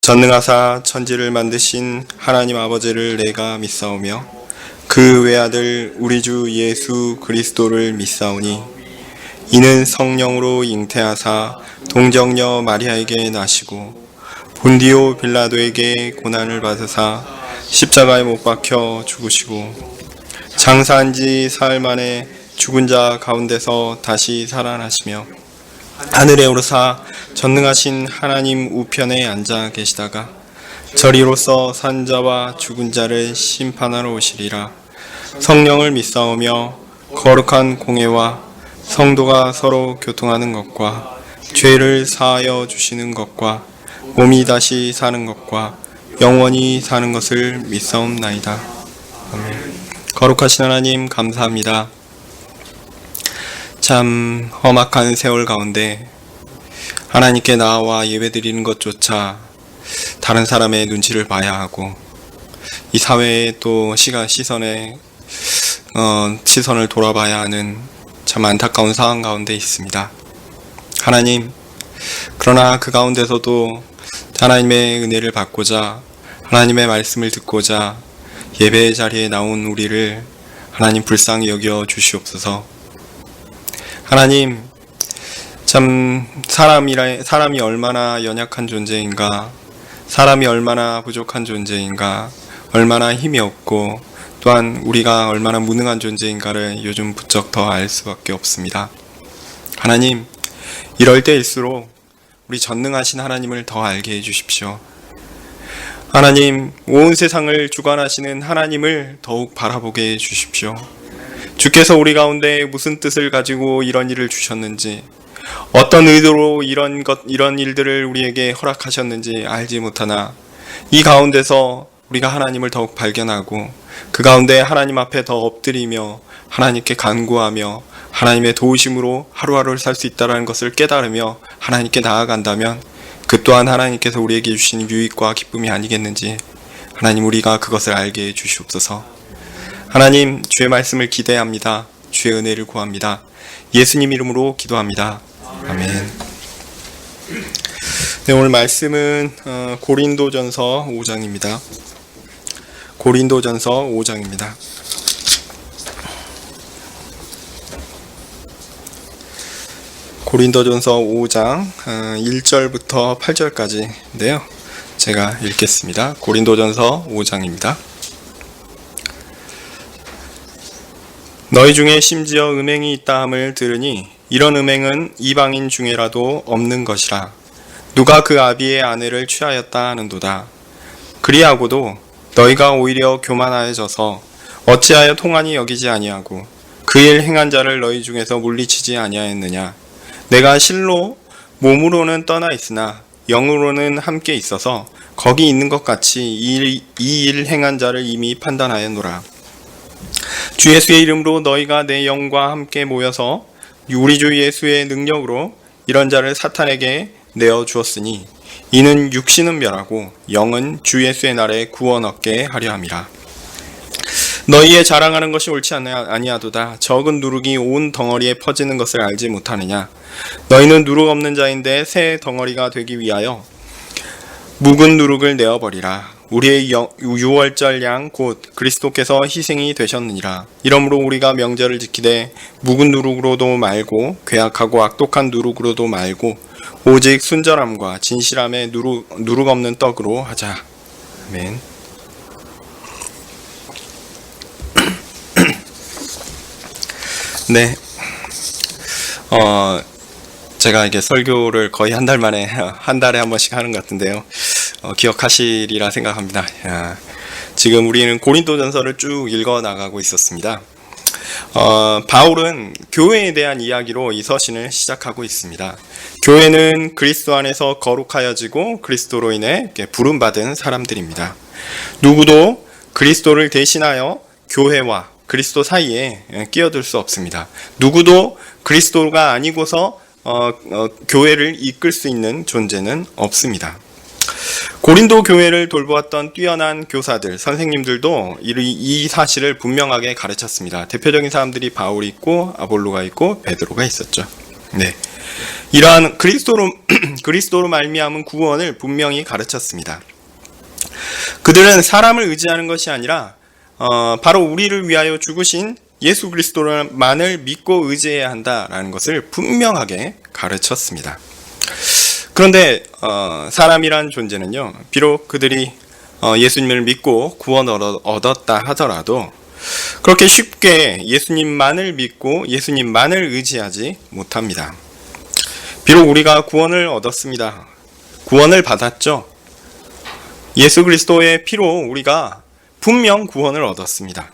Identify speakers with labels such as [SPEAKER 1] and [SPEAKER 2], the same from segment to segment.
[SPEAKER 1] 전능하사 천지를 만드신 하나님 아버지를 내가 믿사오며 그 외아들 우리 주 예수 그리스도를 믿사오니 이는 성령으로 잉태하사 동정녀 마리아에게 나시고 본디오 빌라도에게 고난을 받으사 십자가에 못 박혀 죽으시고 장사한 지 사흘 만에 죽은 자 가운데서 다시 살아나시며 하늘에 오르사 전능하신 하나님 우편에 앉아 계시다가 저리로서 산 자와 죽은 자를 심판하러 오시리라. 성령을 믿사오며 거룩한 공회와 성도가 서로 교통하는 것과 죄를 사하여 주시는 것과 몸이 다시 사는 것과 영원히 사는 것을 믿사옵나이다. 아멘. 거룩하신 하나님 감사합니다. 참 험악한 세월 가운데 하나님께 나와 예배드리는 것조차 다른 사람의 눈치를 봐야 하고 이 사회의 또 시선을 돌아봐야 하는 참 안타까운 상황 가운데 있습니다. 하나님, 그러나 그 가운데서도 하나님의 은혜를 받고자 하나님의 말씀을 듣고자 예배의 자리에 나온 우리를 하나님 불쌍히 여겨 주시옵소서. 하나님, 참 사람이 얼마나 연약한 존재인가, 사람이 얼마나 부족한 존재인가, 얼마나 힘이 없고 또한 우리가 얼마나 무능한 존재인가를 요즘 부쩍 더 알 수밖에 없습니다. 하나님, 이럴 때일수록 우리 전능하신 하나님을 더 알게 해주십시오. 하나님, 온 세상을 주관하시는 하나님을 더욱 바라보게 해주십시오. 주께서 우리 가운데 무슨 뜻을 가지고 이런 일을 주셨는지, 어떤 의도로 이런 일들을 우리에게 허락하셨는지 알지 못하나 이 가운데서 우리가 하나님을 더욱 발견하고 그 가운데 하나님 앞에 더 엎드리며 하나님께 간구하며 하나님의 도우심으로 하루하루를 살 수 있다는 것을 깨달으며 하나님께 나아간다면 그 또한 하나님께서 우리에게 주시는 유익과 기쁨이 아니겠는지 하나님, 우리가 그것을 알게 해 주시옵소서. 하나님, 주의 말씀을 기대합니다. 주의 은혜를 구합니다. 예수님 이름으로 기도합니다. 아멘. 네, 오늘 말씀은 고린도전서 5장입니다. 고린도전서 5장입니다. 고린도전서 5장 1절부터 8절까지인데요. 제가 읽겠습니다. 고린도전서 5장입니다. 너희 중에 심지어 음행이 있다 함을 들으니 이런 음행은 이방인 중에라도 없는 것이라. 누가 그 아비의 아내를 취하였다 하는도다. 그리하고도 너희가 오히려 교만하여져서 어찌하여 통한이 여기지 아니하고 그 일 행한 자를 너희 중에서 물리치지 아니하였느냐. 내가 실로 몸으로는 떠나 있으나 영으로는 함께 있어서 거기 있는 것 같이 이 일 행한 자를 이미 판단하였노라. 주 예수의 이름으로 너희가 내 영과 함께 모여서 우리 주 예수의 능력으로 이런 자를 사탄에게 내어 주었으니 이는 육신은 멸하고 영은 주 예수의 날에 구원 얻게 하려 함이라. 너희의 자랑하는 것이 옳지 아니하도다. 적은 누룩이 온 덩어리에 퍼지는 것을 알지 못하느냐. 너희는 누룩 없는 자인데 새 덩어리가 되기 위하여 묵은 누룩을 내어버리라. 우리의 유월절 양 곧 그리스도께서 희생이 되셨느니라. 이러므로 우리가 명절을 지키되 묵은 누룩으로도 말고 괴악하고 악독한 누룩으로도 말고 오직 순절함과 진실함에 누룩 없는 떡으로 하자. 아멘. 네. 제가 이게 설교를 거의 한 달 만에 한 달에 한 번씩 하는 것 같은데요. 기억하시리라 생각합니다. 지금 우리는 고린도전서를 쭉 읽어 나가고 있었습니다. 바울은 교회에 대한 이야기로 이 서신을 시작하고 있습니다. 교회는 그리스도 안에서 거룩하여지고 그리스도로 인해 부름받은 사람들입니다. 누구도 그리스도를 대신하여 교회와 그리스도 사이에 끼어들 수 없습니다. 누구도 그리스도가 아니고서 교회를 이끌 수 있는 존재는 없습니다. 고린도 교회를 돌보았던 뛰어난 교사들, 선생님들도 이 사실을 분명하게 가르쳤습니다. 대표적인 사람들이 바울이 있고 아볼로가 있고 베드로가 있었죠. 네. 이러한 그리스도로 말미암은 구원을 분명히 가르쳤습니다. 그들은 사람을 의지하는 것이 아니라 바로 우리를 위하여 죽으신 예수 그리스도만을 믿고 의지해야 한다라는 것을 분명하게 가르쳤습니다. 그런데 사람이란 존재는요, 비록 그들이 예수님을 믿고 구원을 얻었다 하더라도 그렇게 쉽게 예수님만을 믿고 예수님만을 의지하지 못합니다. 비록 우리가 구원을 얻었습니다. 구원을 받았죠. 예수 그리스도의 피로 우리가 분명 구원을 얻었습니다.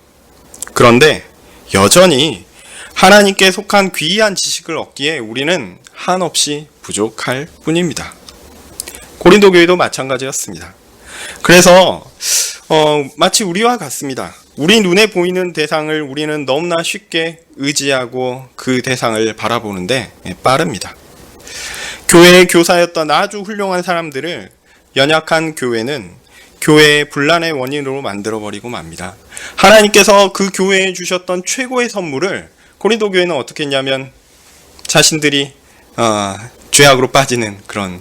[SPEAKER 1] 그런데 여전히 하나님께 속한 귀한 지식을 얻기에 우리는 한없이 부족할 뿐입니다. 고린도 교회도 마찬가지였습니다. 그래서 마치 우리와 같습니다. 우리 눈에 보이는 대상을 우리는 너무나 쉽게 의지하고 그 대상을 바라보는데 빠릅니다. 교회의 교사였던 아주 훌륭한 사람들을 연약한 교회는 교회의 분란의 원인으로 만들어버리고 맙니다. 하나님께서 그 교회에 주셨던 최고의 선물을 고린도 교회는 어떻게 했냐면 자신들이 죄악으로 빠지는 그런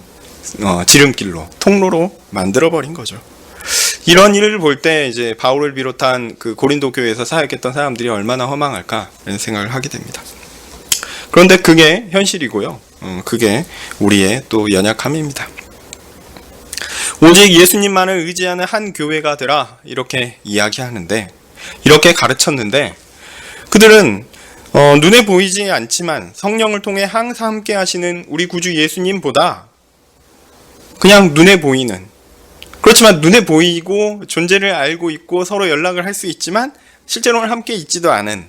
[SPEAKER 1] 지름길로, 통로로 만들어버린 거죠. 이런 일을 볼 때 이제 바울을 비롯한 그 고린도 교회에서 사역했던 사람들이 얼마나 허망할까 이런 생각을 하게 됩니다. 그런데 그게 현실이고요. 그게 우리의 또 연약함입니다. 오직 예수님만을 의지하는 한 교회가 되라 이렇게 이야기하는데, 이렇게 가르쳤는데 그들은 눈에 보이지 않지만 성령을 통해 항상 함께 하시는 우리 구주 예수님보다 그냥 눈에 보이는, 그렇지만 눈에 보이고 존재를 알고 있고 서로 연락을 할 수 있지만 실제로는 함께 있지도 않은,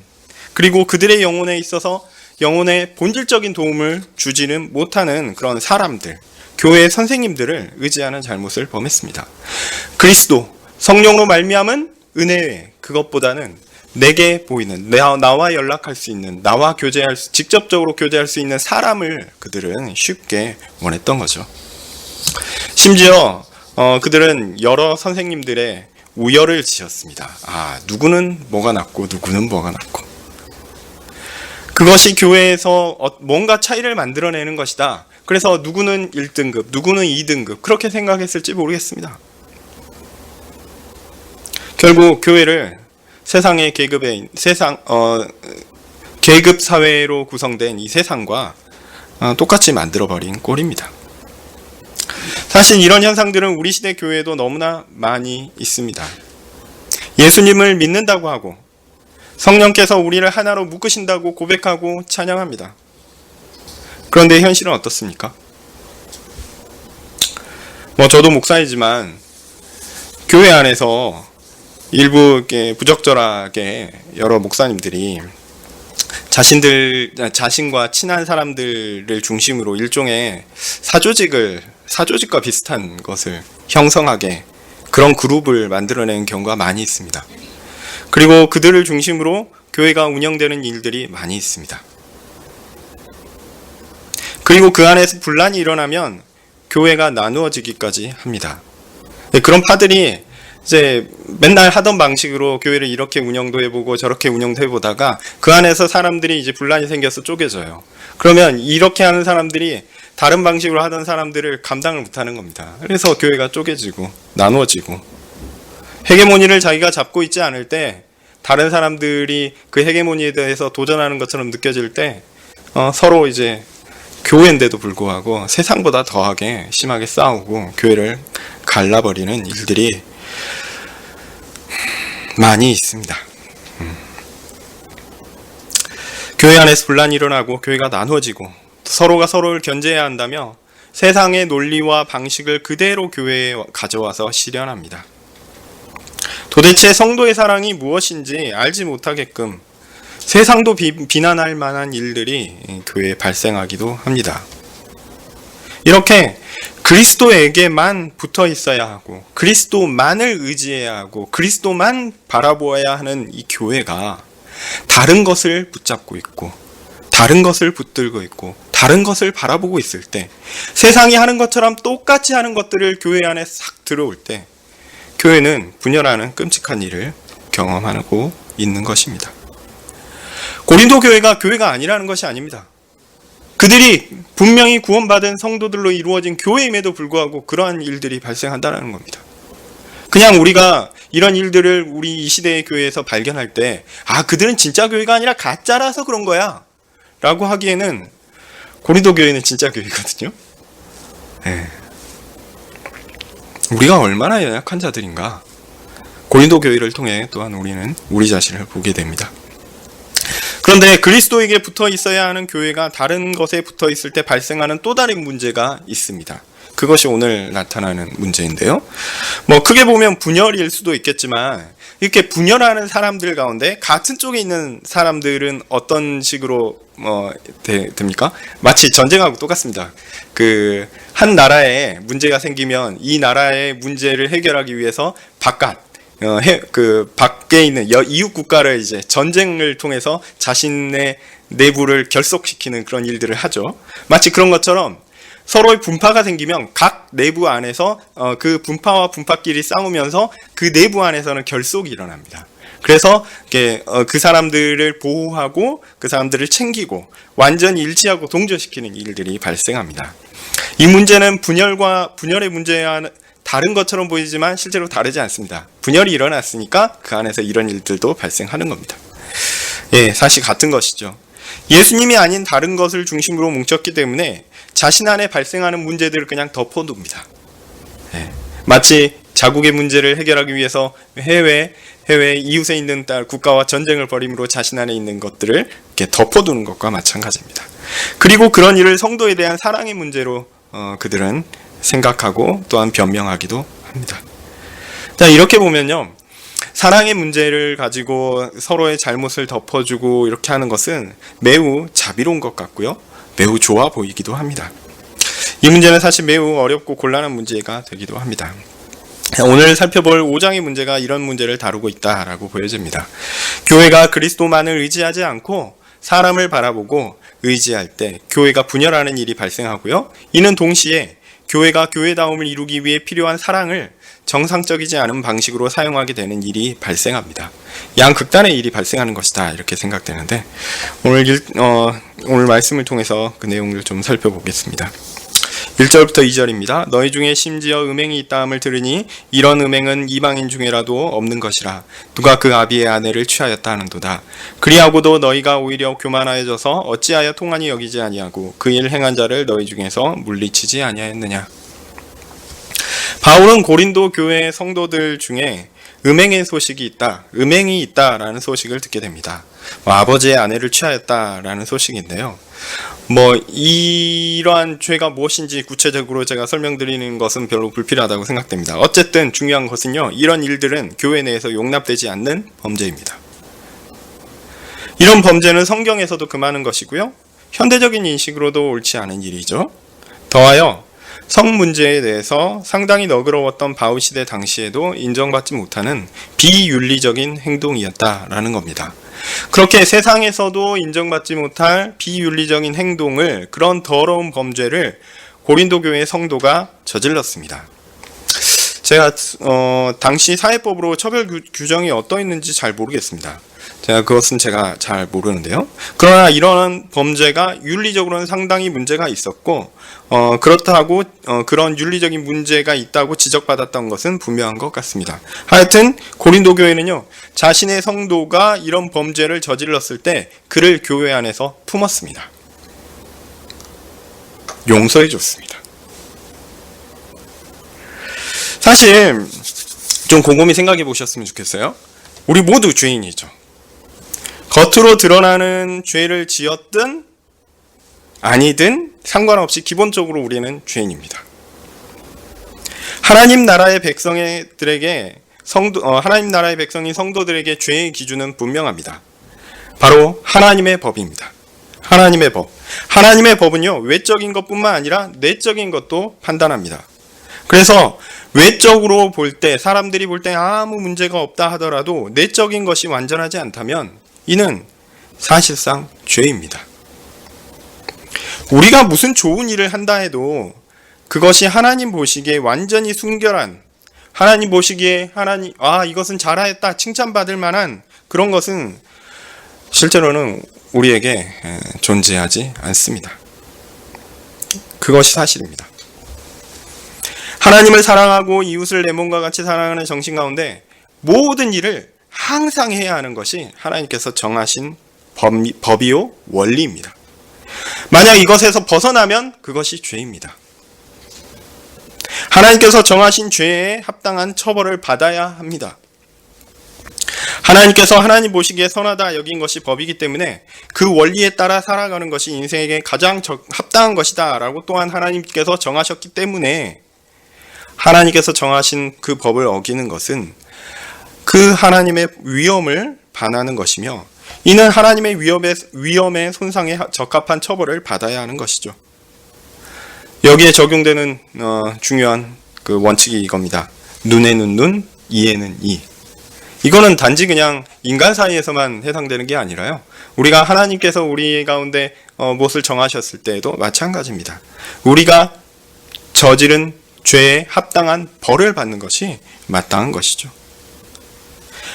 [SPEAKER 1] 그리고 그들의 영혼에 있어서 영혼의 본질적인 도움을 주지는 못하는 그런 사람들, 교회의 선생님들을 의지하는 잘못을 범했습니다. 그리스도, 성령으로 말미암은 은혜, 그것보다는 내게 보이는, 나와 연락할 수 있는, 나와 직접적으로 교제할 수 있는 사람을 그들은 쉽게 원했던 거죠. 심지어 그들은 여러 선생님들의 우열을 지었습니다. 누구는 뭐가 낫고 누구는 뭐가 낫고, 그것이 교회에서 뭔가 차이를 만들어내는 것이다. 그래서 누구는 1등급, 누구는 2등급 그렇게 생각했을지 모르겠습니다. 결국 교회를 세상의 계급 사회로 구성된 이 세상과 똑같이 만들어버린 꼴입니다. 사실 이런 현상들은 우리 시대 교회에도 너무나 많이 있습니다. 예수님을 믿는다고 하고 성령께서 우리를 하나로 묶으신다고 고백하고 찬양합니다. 그런데 현실은 어떻습니까? 저도 목사이지만 교회 안에서 일부 부적절하게 여러 목사님들이 자신과 친한 사람들을 중심으로 일종의 사조직과 비슷한 것을 형성하게 그런 그룹을 만들어내는 경우가 많이 있습니다. 그리고 그들을 중심으로 교회가 운영되는 일들이 많이 있습니다. 그리고 그 안에서 분란이 일어나면 교회가 나누어지기까지 합니다. 그런 파들이 이제 맨날 하던 방식으로 교회를 이렇게 운영도 해보고 저렇게 운영도 해보다가 그 안에서 사람들이 이제 분란이 생겨서 쪼개져요. 그러면 이렇게 하는 사람들이 다른 방식으로 하던 사람들을 감당을 못하는 겁니다. 그래서 교회가 쪼개지고 나누어지고, 헤게모니를 자기가 잡고 있지 않을 때 다른 사람들이 그 헤게모니에 대해서 도전하는 것처럼 느껴질 때 서로 이제 교회인데도 불구하고 세상보다 더하게 심하게 싸우고 교회를 갈라버리는 일들이 많이 있습니다. 교회 안에서 분란이 일어나고 교회가 나누어지고 서로가 서로를 견제해야 한다며 세상의 논리와 방식을 그대로 교회에 가져와서 실현합니다. 도대체 성도의 사랑이 무엇인지 알지 못하게끔 세상도 비난할 만한 일들이 교회에 발생하기도 합니다. 이렇게 그리스도에게만 붙어 있어야 하고 그리스도만을 의지해야 하고 그리스도만 바라보아야 하는 이 교회가 다른 것을 붙잡고 있고 다른 것을 붙들고 있고 다른 것을 바라보고 있을 때, 세상이 하는 것처럼 똑같이 하는 것들을 교회 안에 싹 들어올 때 교회는 분열하는 끔찍한 일을 경험하고 있는 것입니다. 고린도 교회가 아니라는 것이 아닙니다. 그들이 분명히 구원받은 성도들로 이루어진 교회임에도 불구하고 그러한 일들이 발생한다는 겁니다. 그냥 우리가 이런 일들을 우리 이 시대의 교회에서 발견할 때, 그들은 진짜 교회가 아니라 가짜라서 그런 거야 라고 하기에는 고린도 교회는 진짜 교회거든요. 네. 우리가 얼마나 연약한 자들인가. 고린도 교회를 통해 또한 우리는 우리 자신을 보게 됩니다. 그런데 그리스도에게 붙어 있어야 하는 교회가 다른 것에 붙어 있을 때 발생하는 또 다른 문제가 있습니다. 그것이 오늘 나타나는 문제인데요. 크게 보면 분열일 수도 있겠지만, 이렇게 분열하는 사람들 가운데 같은 쪽에 있는 사람들은 어떤 식으로 됩니까? 마치 전쟁하고 똑같습니다. 한 나라에 문제가 생기면 이 나라의 문제를 해결하기 위해서 밖에 있는 이웃 국가를 이제 전쟁을 통해서 자신의 내부를 결속시키는 그런 일들을 하죠. 마치 그런 것처럼 서로의 분파가 생기면 각 내부 안에서 그 분파와 분파끼리 싸우면서 그 내부 안에서는 결속이 일어납니다. 그래서 그 사람들을 보호하고 그 사람들을 챙기고 완전히 일치하고 동조시키는 일들이 발생합니다. 이 문제는 분열의 문제와는 다른 것처럼 보이지만 실제로 다르지 않습니다. 분열이 일어났으니까 그 안에서 이런 일들도 발생하는 겁니다. 사실 같은 것이죠. 예수님이 아닌 다른 것을 중심으로 뭉쳤기 때문에 자신 안에 발생하는 문제들을 그냥 덮어둡니다. 마치 자국의 문제를 해결하기 위해서 해외 이웃에 있는 국가와 전쟁을 벌임으로 자신 안에 있는 것들을 이렇게 덮어두는 것과 마찬가지입니다. 그리고 그런 일을 성도에 대한 사랑의 문제로 그들은 생각하고 또한 변명하기도 합니다. 자, 이렇게 보면요, 사랑의 문제를 가지고 서로의 잘못을 덮어주고 이렇게 하는 것은 매우 자비로운 것 같고요, 매우 좋아 보이기도 합니다. 이 문제는 사실 매우 어렵고 곤란한 문제가 되기도 합니다. 오늘 살펴볼 5장의 문제가 이런 문제를 다루고 있다라고 보여집니다. 교회가 그리스도만을 의지하지 않고 사람을 바라보고 의지할 때 교회가 분열하는 일이 발생하고요, 이는 동시에 교회가 교회다움을 이루기 위해 필요한 사랑을 정상적이지 않은 방식으로 사용하게 되는 일이 발생합니다. 양극단의 일이 발생하는 것이다, 이렇게 생각되는데 오늘 말씀을 통해서 그 내용을 좀 살펴보겠습니다. 1절부터 2절입니다. 너희 중에 심지어 음행이 있다함을 들으니 이런 음행은 이방인 중에라도 없는 것이라. 누가 그 아비의 아내를 취하였다 하는도다. 그리하고도 너희가 오히려 교만하여져서 어찌하여 통한이 여기지 아니하고 그 일 행한 자를 너희 중에서 물리치지 아니하였느냐. 바울은 고린도 교회 성도들 중에 음행의 소식이 있다, 음행이 있다라는 소식을 듣게 됩니다. 아버지의 아내를 취하였다라는 소식인데요. 이러한 죄가 무엇인지 구체적으로 제가 설명드리는 것은 별로 불필요하다고 생각됩니다. 어쨌든 중요한 것은요, 이런 일들은 교회 내에서 용납되지 않는 범죄입니다. 이런 범죄는 성경에서도 금하는 것이고요, 현대적인 인식으로도 옳지 않은 일이죠. 더하여 성 문제에 대해서 상당히 너그러웠던 바울 시대 당시에도 인정받지 못하는 비윤리적인 행동이었다라는 겁니다. 그렇게 세상에서도 인정받지 못할 비윤리적인 행동을, 그런 더러운 범죄를 고린도 교회 성도가 저질렀습니다. 제가 당시 사회법으로 처벌 규정이 어떠했는지 잘 모르겠습니다. 그것은 제가 잘 모르는데요. 그러나 이런 범죄가 윤리적으로는 상당히 문제가 있었고, 그렇다고 그런 윤리적인 문제가 있다고 지적받았던 것은 분명한 것 같습니다. 하여튼 고린도 교회는요, 자신의 성도가 이런 범죄를 저질렀을 때 그를 교회 안에서 품었습니다. 용서해 줬습니다. 사실 좀 곰곰이 생각해 보셨으면 좋겠어요. 우리 모두 죄인이죠. 겉으로 드러나는 죄를 지었든 아니든 상관없이 기본적으로 우리는 죄인입니다. 하나님 나라의 백성인 성도들에게 죄의 기준은 분명합니다. 바로 하나님의 법입니다. 하나님의 법. 하나님의 법은요, 외적인 것뿐만 아니라 내적인 것도 판단합니다. 그래서 외적으로 볼 때, 사람들이 볼 때 아무 문제가 없다 하더라도 내적인 것이 완전하지 않다면 이는 사실상 죄입니다. 우리가 무슨 좋은 일을 한다 해도 그것이 하나님 보시기에 완전히 순결한, 하나님 보시기에 이것은 잘하였다 칭찬받을 만한 그런 것은 실제로는 우리에게 존재하지 않습니다. 그것이 사실입니다. 하나님을 사랑하고 이웃을 내 몸과 같이 사랑하는 정신 가운데 모든 일을 항상 해야 하는 것이 하나님께서 정하신 법이요 원리입니다. 만약 이것에서 벗어나면 그것이 죄입니다. 하나님께서 정하신 죄에 합당한 처벌을 받아야 합니다. 하나님께서 하나님 보시기에 선하다 여긴 것이 법이기 때문에 그 원리에 따라 살아가는 것이 인생에게 가장 합당한 것이다 라고 또한 하나님께서 정하셨기 때문에 하나님께서 정하신 그 법을 어기는 것은 그 하나님의 위엄을 반하는 것이며 이는 하나님의 위엄의 손상에 적합한 처벌을 받아야 하는 것이죠. 여기에 적용되는 중요한 그 원칙이 이겁니다. 눈에는 눈, 이에는 이. 이거는 단지 그냥 인간 사이에서만 해당되는 게 아니라요. 우리가 하나님께서 우리 가운데 무엇을 정하셨을 때에도 마찬가지입니다. 우리가 저지른 죄에 합당한 벌을 받는 것이 마땅한 것이죠.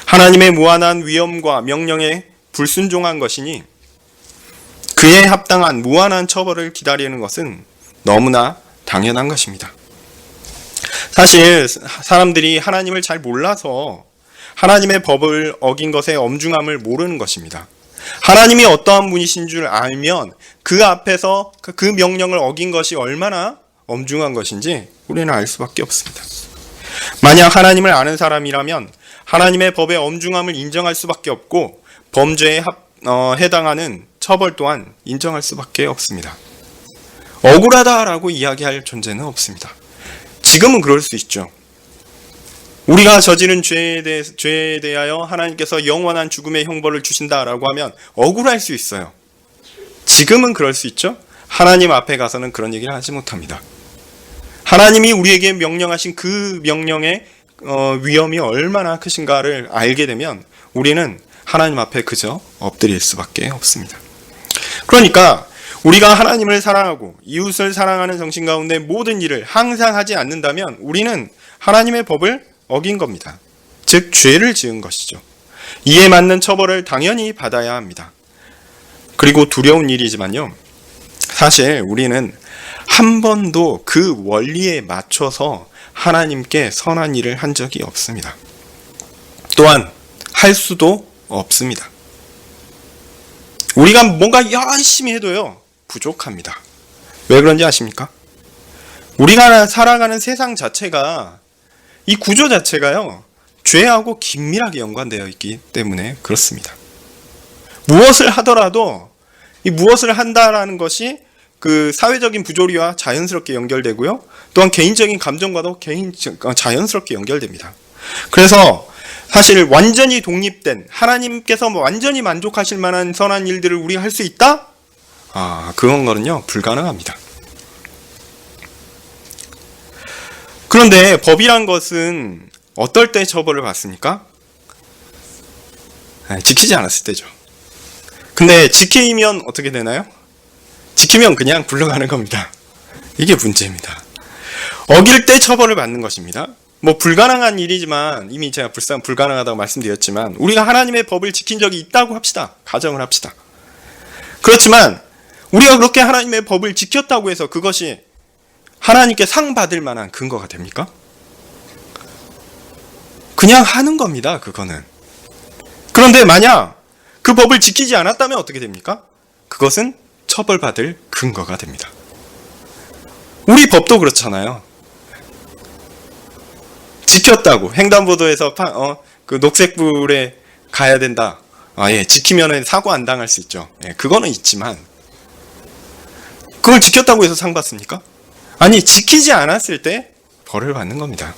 [SPEAKER 1] 하나님의 무한한 위엄과 명령에 불순종한 것이니 그에 합당한 무한한 처벌을 기다리는 것은 너무나 당연한 것입니다. 사실 사람들이 하나님을 잘 몰라서 하나님의 법을 어긴 것의 엄중함을 모르는 것입니다. 하나님이 어떠한 분이신 줄 알면 그 앞에서 그 명령을 어긴 것이 얼마나 엄중한 것인지 우리는 알 수밖에 없습니다. 만약 하나님을 아는 사람이라면 하나님의 법의 엄중함을 인정할 수밖에 없고 범죄에 해당하는 처벌 또한 인정할 수밖에 없습니다. 억울하다라고 이야기할 존재는 없습니다. 지금은 그럴 수 있죠. 우리가 저지른 죄에 대하여 하나님께서 영원한 죽음의 형벌을 주신다라고 하면 억울할 수 있어요. 지금은 그럴 수 있죠. 하나님 앞에 가서는 그런 얘기를 하지 못합니다. 하나님이 우리에게 명령하신 그 명령의 위엄이 얼마나 크신가를 알게 되면 우리는 하나님 앞에 그저 엎드릴 수밖에 없습니다. 그러니까 우리가 하나님을 사랑하고 이웃을 사랑하는 정신 가운데 모든 일을 항상 하지 않는다면 우리는 하나님의 법을 어긴 겁니다. 즉 죄를 지은 것이죠. 이에 맞는 처벌을 당연히 받아야 합니다. 그리고 두려운 일이지만요. 사실 우리는 한 번도 그 원리에 맞춰서 하나님께 선한 일을 한 적이 없습니다. 또한 할 수도 없습니다. 우리가 뭔가 열심히 해도요. 부족합니다. 왜 그런지 아십니까? 우리가 살아가는 세상 자체가 이 구조 자체가요. 죄하고 긴밀하게 연관되어 있기 때문에 그렇습니다. 무엇을 하더라도 이 무엇을 한다라는 것이 그 사회적인 부조리와 자연스럽게 연결되고요. 또한 개인적인 감정과도 자연스럽게 연결됩니다. 그래서 사실 완전히 독립된 하나님께서 완전히 만족하실 만한 선한 일들을 우리가 할 수 있다? 그런 거는요. 불가능합니다. 그런데 법이란 것은 어떨 때 처벌을 받습니까? 지키지 않았을 때죠. 근데 지키면 어떻게 되나요? 지키면 그냥 굴러가는 겁니다. 이게 문제입니다. 어길 때 처벌을 받는 것입니다. 불가능한 일이지만 이미 제가 불가능하다고 말씀드렸지만 우리가 하나님의 법을 지킨 적이 있다고 합시다. 가정을 합시다. 그렇지만 우리가 그렇게 하나님의 법을 지켰다고 해서 그것이 하나님께 상 받을 만한 근거가 됩니까? 그냥 하는 겁니다. 그거는. 그런데 만약 그 법을 지키지 않았다면 어떻게 됩니까? 그것은 처벌받을 근거가 됩니다. 우리 법도 그렇잖아요. 지켰다고 횡단보도에서 그 녹색불에 가야 된다. 지키면은 사고 안 당할 수 있죠. 그거는 있지만 그걸 지켰다고 해서 상 받습니까? 아니, 지키지 않았을 때 벌을 받는 겁니다.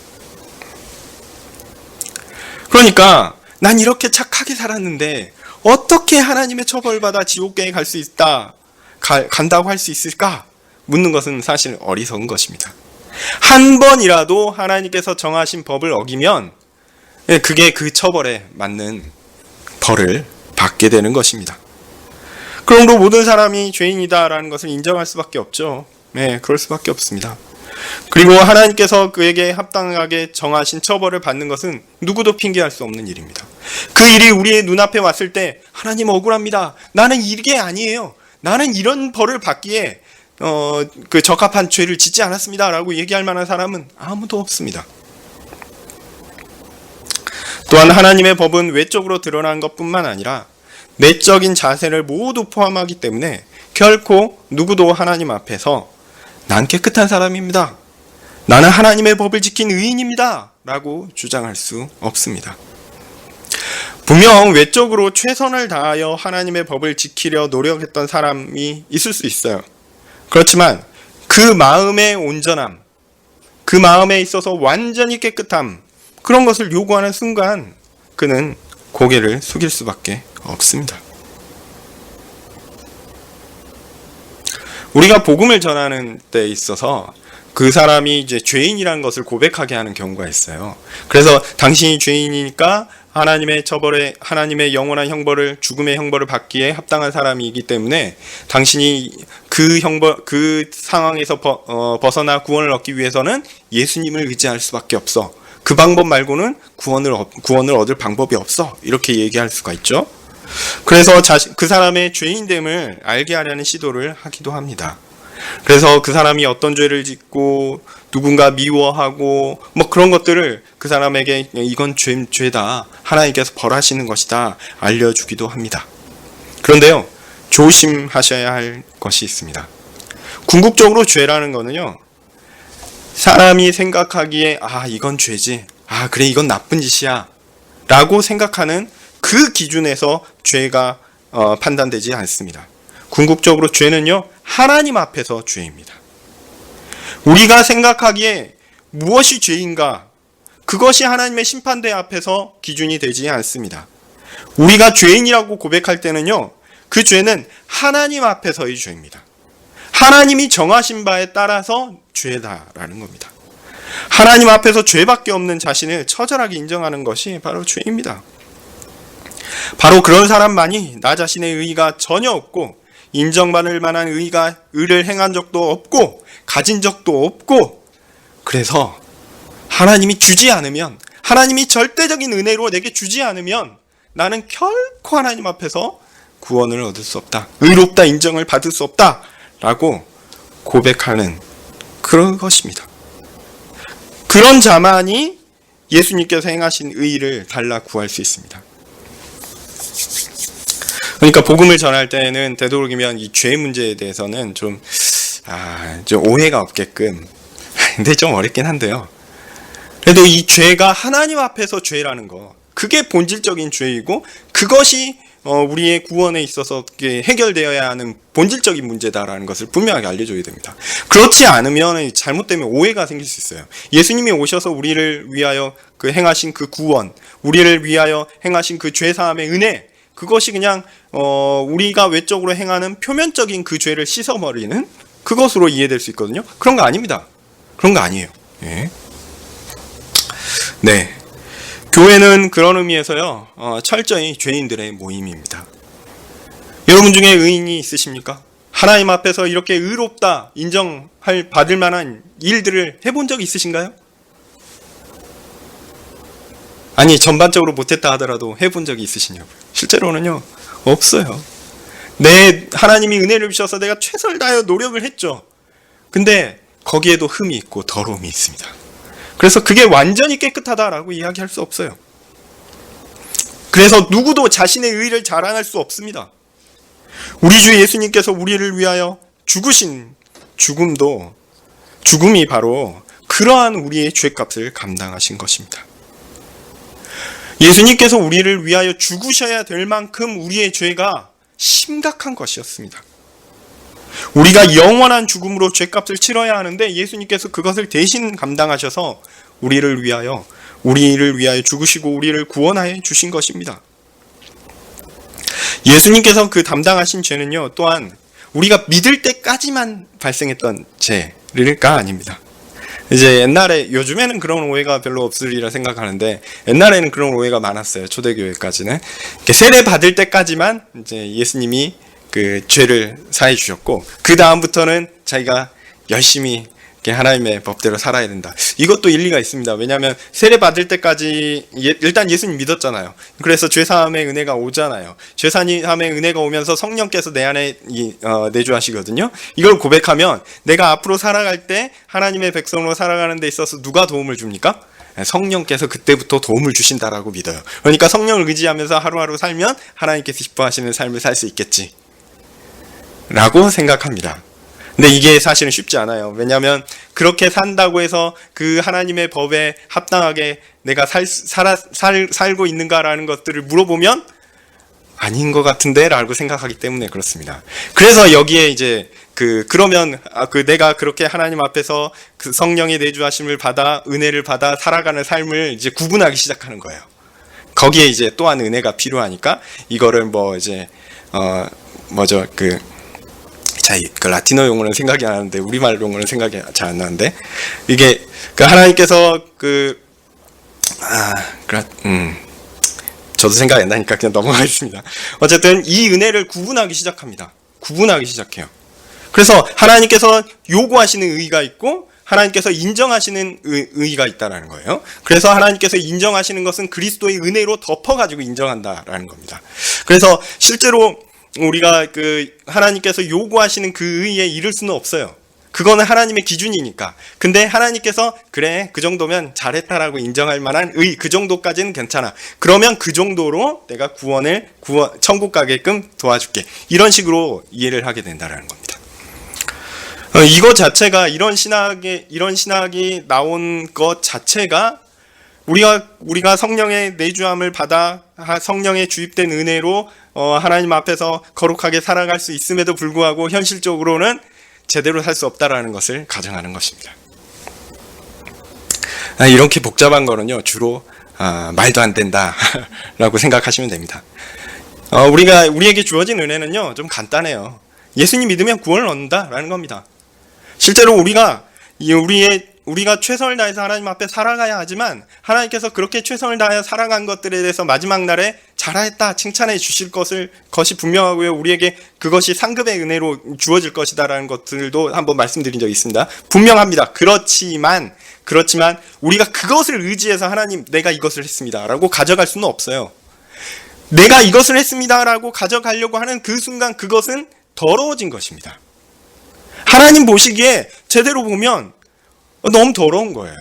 [SPEAKER 1] 그러니까 난 이렇게 착하게 살았는데 어떻게 하나님의 처벌받아 지옥계에 갈 수 있다, 간다고 할 수 있을까? 묻는 것은 사실 어리석은 것입니다. 한 번이라도 하나님께서 정하신 법을 어기면 그게 그 처벌에 맞는 벌을 받게 되는 것입니다. 그러므로 모든 사람이 죄인이다라는 것을 인정할 수밖에 없죠. 그럴 수밖에 없습니다. 그리고 하나님께서 그에게 합당하게 정하신 처벌을 받는 것은 누구도 핑계할 수 없는 일입니다. 그 일이 우리의 눈앞에 왔을 때 하나님 억울합니다. 나는 이게 아니에요. 나는 이런 벌을 받기에 그 적합한 죄를 짓지 않았습니다라고 얘기할 만한 사람은 아무도 없습니다. 또한 하나님의 법은 외적으로 드러난 것뿐만 아니라 내적인 자세를 모두 포함하기 때문에 결코 누구도 하나님 앞에서 난 깨끗한 사람입니다, 나는 하나님의 법을 지킨 의인입니다 라고 주장할 수 없습니다. 분명 외적으로 최선을 다하여 하나님의 법을 지키려 노력했던 사람이 있을 수 있어요. 그렇지만 그 마음의 온전함, 그 마음에 있어서 완전히 깨끗함, 그런 것을 요구하는 순간 그는 고개를 숙일 수밖에 없습니다. 우리가 복음을 전하는 데 있어서 그 사람이 이제 죄인이라는 것을 고백하게 하는 경우가 있어요. 그래서 당신이 죄인이니까 하나님의 처벌에, 하나님의 영원한 형벌을, 죽음의 형벌을 받기에 합당한 사람이기 때문에 당신이 그 상황에서 벗어나 구원을 얻기 위해서는 예수님을 의지할 수밖에 없어. 그 방법 말고는 구원을 얻을 방법이 없어. 이렇게 얘기할 수가 있죠. 그래서 그 사람의 죄인됨을 알게 하려는 시도를 하기도 합니다. 그래서 그 사람이 어떤 죄를 짓고 누군가 미워하고 뭐 그런 것들을 그 사람에게 이건 죄다, 하나님께서 벌하시는 것이다 알려주기도 합니다. 그런데요, 조심하셔야 할 것이 있습니다. 궁극적으로 죄라는 거는요, 사람이 생각하기에 이건 죄지, 그래 이건 나쁜 짓이야 라고 생각하는 그 기준에서 죄가 판단되지 않습니다. 궁극적으로 죄는요, 하나님 앞에서 죄입니다. 우리가 생각하기에 무엇이 죄인가, 그것이 하나님의 심판대 앞에서 기준이 되지 않습니다. 우리가 죄인이라고 고백할 때는요, 그 죄는 하나님 앞에서의 죄입니다. 하나님이 정하신 바에 따라서 죄다라는 겁니다. 하나님 앞에서 죄밖에 없는 자신을 처절하게 인정하는 것이 바로 죄입니다. 바로 그런 사람만이 나 자신의 의의가 전혀 없고 인정받을 만한 의를 행한 적도 없고 가진 적도 없고, 그래서 하나님이 주지 않으면, 하나님이 절대적인 은혜로 내게 주지 않으면 나는 결코 하나님 앞에서 구원을 얻을 수 없다, 의롭다 인정을 받을 수 없다 라고 고백하는 그런 것입니다. 그런 자만이 예수님께서 행하신 의를 달라 구할 수 있습니다. 그러니까 복음을 전할 때는 되도록이면 이 죄 문제에 대해서는 좀 오해가 없게끔, 근데 좀 어렵긴 한데요, 그래도 이 죄가 하나님 앞에서 죄라는 거, 그게 본질적인 죄이고 그것이 우리의 구원에 있어서 해결되어야 하는 본질적인 문제다라는 것을 분명하게 알려줘야 됩니다. 그렇지 않으면 잘못되면 오해가 생길 수 있어요. 예수님이 오셔서 우리를 위하여 행하신 그 구원, 우리를 위하여 행하신 그 죄사함의 은혜, 그것이 그냥 우리가 외적으로 행하는 표면적인 그 죄를 씻어버리는 그것으로 이해될 수 있거든요. 그런 거 아닙니다. 그런 거 아니에요. 예. 네. 교회는 그런 의미에서요, 철저히 죄인들의 모임입니다. 여러분 중에 의인이 있으십니까? 하나님 앞에서 이렇게 의롭다 받을 만한 일들을 해본 적이 있으신가요? 아니, 전반적으로 못했다 하더라도 해본 적이 있으시냐고요? 실제로는요, 없어요. 하나님이 은혜를 주셔서 내가 최선을 다하여 노력을 했죠. 근데 거기에도 흠이 있고 더러움이 있습니다. 그래서 그게 완전히 깨끗하다라고 이야기할 수 없어요. 그래서 누구도 자신의 의를 자랑할 수 없습니다. 우리 주 예수님께서 우리를 위하여 죽으신 죽음이 바로 그러한 우리의 죄값을 감당하신 것입니다. 예수님께서 우리를 위하여 죽으셔야 될 만큼 우리의 죄가 심각한 것이었습니다. 우리가 영원한 죽음으로 죄값을 치러야 하는데 예수님께서 그것을 대신 감당하셔서 우리를 위하여 죽으시고 우리를 구원하여 주신 것입니다. 예수님께서 그 담당하신 죄는요, 또한 우리가 믿을 때까지만 발생했던 죄가 아닙니다. 이제 요즘에는 그런 오해가 별로 없으리라 생각하는데, 옛날에는 그런 오해가 많았어요. 초대교회까지는. 세례 받을 때까지만 이제 예수님이 그 죄를 사해 주셨고, 그 다음부터는 자기가 열심히 하나님의 법대로 살아야 된다. 이것도 일리가 있습니다. 왜냐하면 세례 받을 때까지 일단 예수님 믿었잖아요. 그래서 죄사함의 은혜가 오잖아요. 죄사함의 은혜가 오면서 성령께서 내 안에 내주하시거든요. 이걸 고백하면 내가 앞으로 살아갈 때 하나님의 백성으로 살아가는 데 있어서 누가 도움을 줍니까? 성령께서 그때부터 도움을 주신다라고 믿어요. 그러니까 성령을 의지하면서 하루하루 살면 하나님께서 기뻐하시는 삶을 살 수 있겠지 라고 생각합니다. 근데 이게 사실은 쉽지 않아요. 왜냐하면 그렇게 산다고 해서 그 하나님의 법에 합당하게 내가 살고 있는가라는 것들을 물어보면 아닌 것 같은데 라고 생각하기 때문에 그렇습니다. 그래서 여기에 이제 그러면 내가 그렇게 하나님 앞에서 그 성령의 내주하심을 받아 은혜를 받아 살아가는 삶을 이제 구분하기 시작하는 거예요. 거기에 이제 또한 은혜가 필요하니까 이거를 뭐 이제 그 라틴어 용어는 생각이 안 나는데 우리말 용어는 생각이 잘 안 나는데 이게 그 하나님께서 저도 생각이 안 나니까 그냥 넘어가겠습니다. 어쨌든 이 은혜를 구분하기 시작합니다. 구분하기 시작해요. 그래서 하나님께서 요구하시는 의의가 있고 하나님께서 인정하시는 의의가 있다라는 거예요. 그래서 하나님께서 인정하시는 것은 그리스도의 은혜로 덮어가지고 인정한다라는 겁니다. 그래서 실제로 우리가 하나님께서 요구하시는 그 의의에 이를 수는 없어요. 그거는 하나님의 기준이니까. 근데 하나님께서 그래 그 정도면 잘했다라고 인정할 만한 그 정도까지는 괜찮아. 그러면 그 정도로 내가 천국 가게끔 도와줄게. 이런 식으로 이해를 하게 된다라는 겁니다. 이거 자체가 이런 신학이 나온 것 자체가 우리가 성령의 내주함을 받아 성령의 주입된 은혜로 하나님 앞에서 거룩하게 살아갈 수 있음에도 불구하고 현실적으로는 제대로 살 수 없다라는 것을 가정하는 것입니다. 이렇게 복잡한 거는요 주로 말도 안 된다라고 생각하시면 됩니다. 우리에게 주어진 은혜는요 좀 간단해요. 예수님 믿으면 구원을 얻는다라는 겁니다. 실제로 우리가 최선을 다해서 하나님 앞에 살아가야 하지만 하나님께서 그렇게 최선을 다해 살아간 것들에 대해서 마지막 날에 잘했다 칭찬해 주실 것이 분명하고요. 우리에게 그것이 상급의 은혜로 주어질 것이다라는 것들도 한번 말씀드린 적이 있습니다. 분명합니다. 그렇지만 우리가 그것을 의지해서 하나님 내가 이것을 했습니다 라고 가져갈 수는 없어요. 내가 이것을 했습니다 라고 가져가려고 하는 그 순간 그것은 더러워진 것입니다. 하나님 보시기에 제대로 보면 너무 더러운 거예요.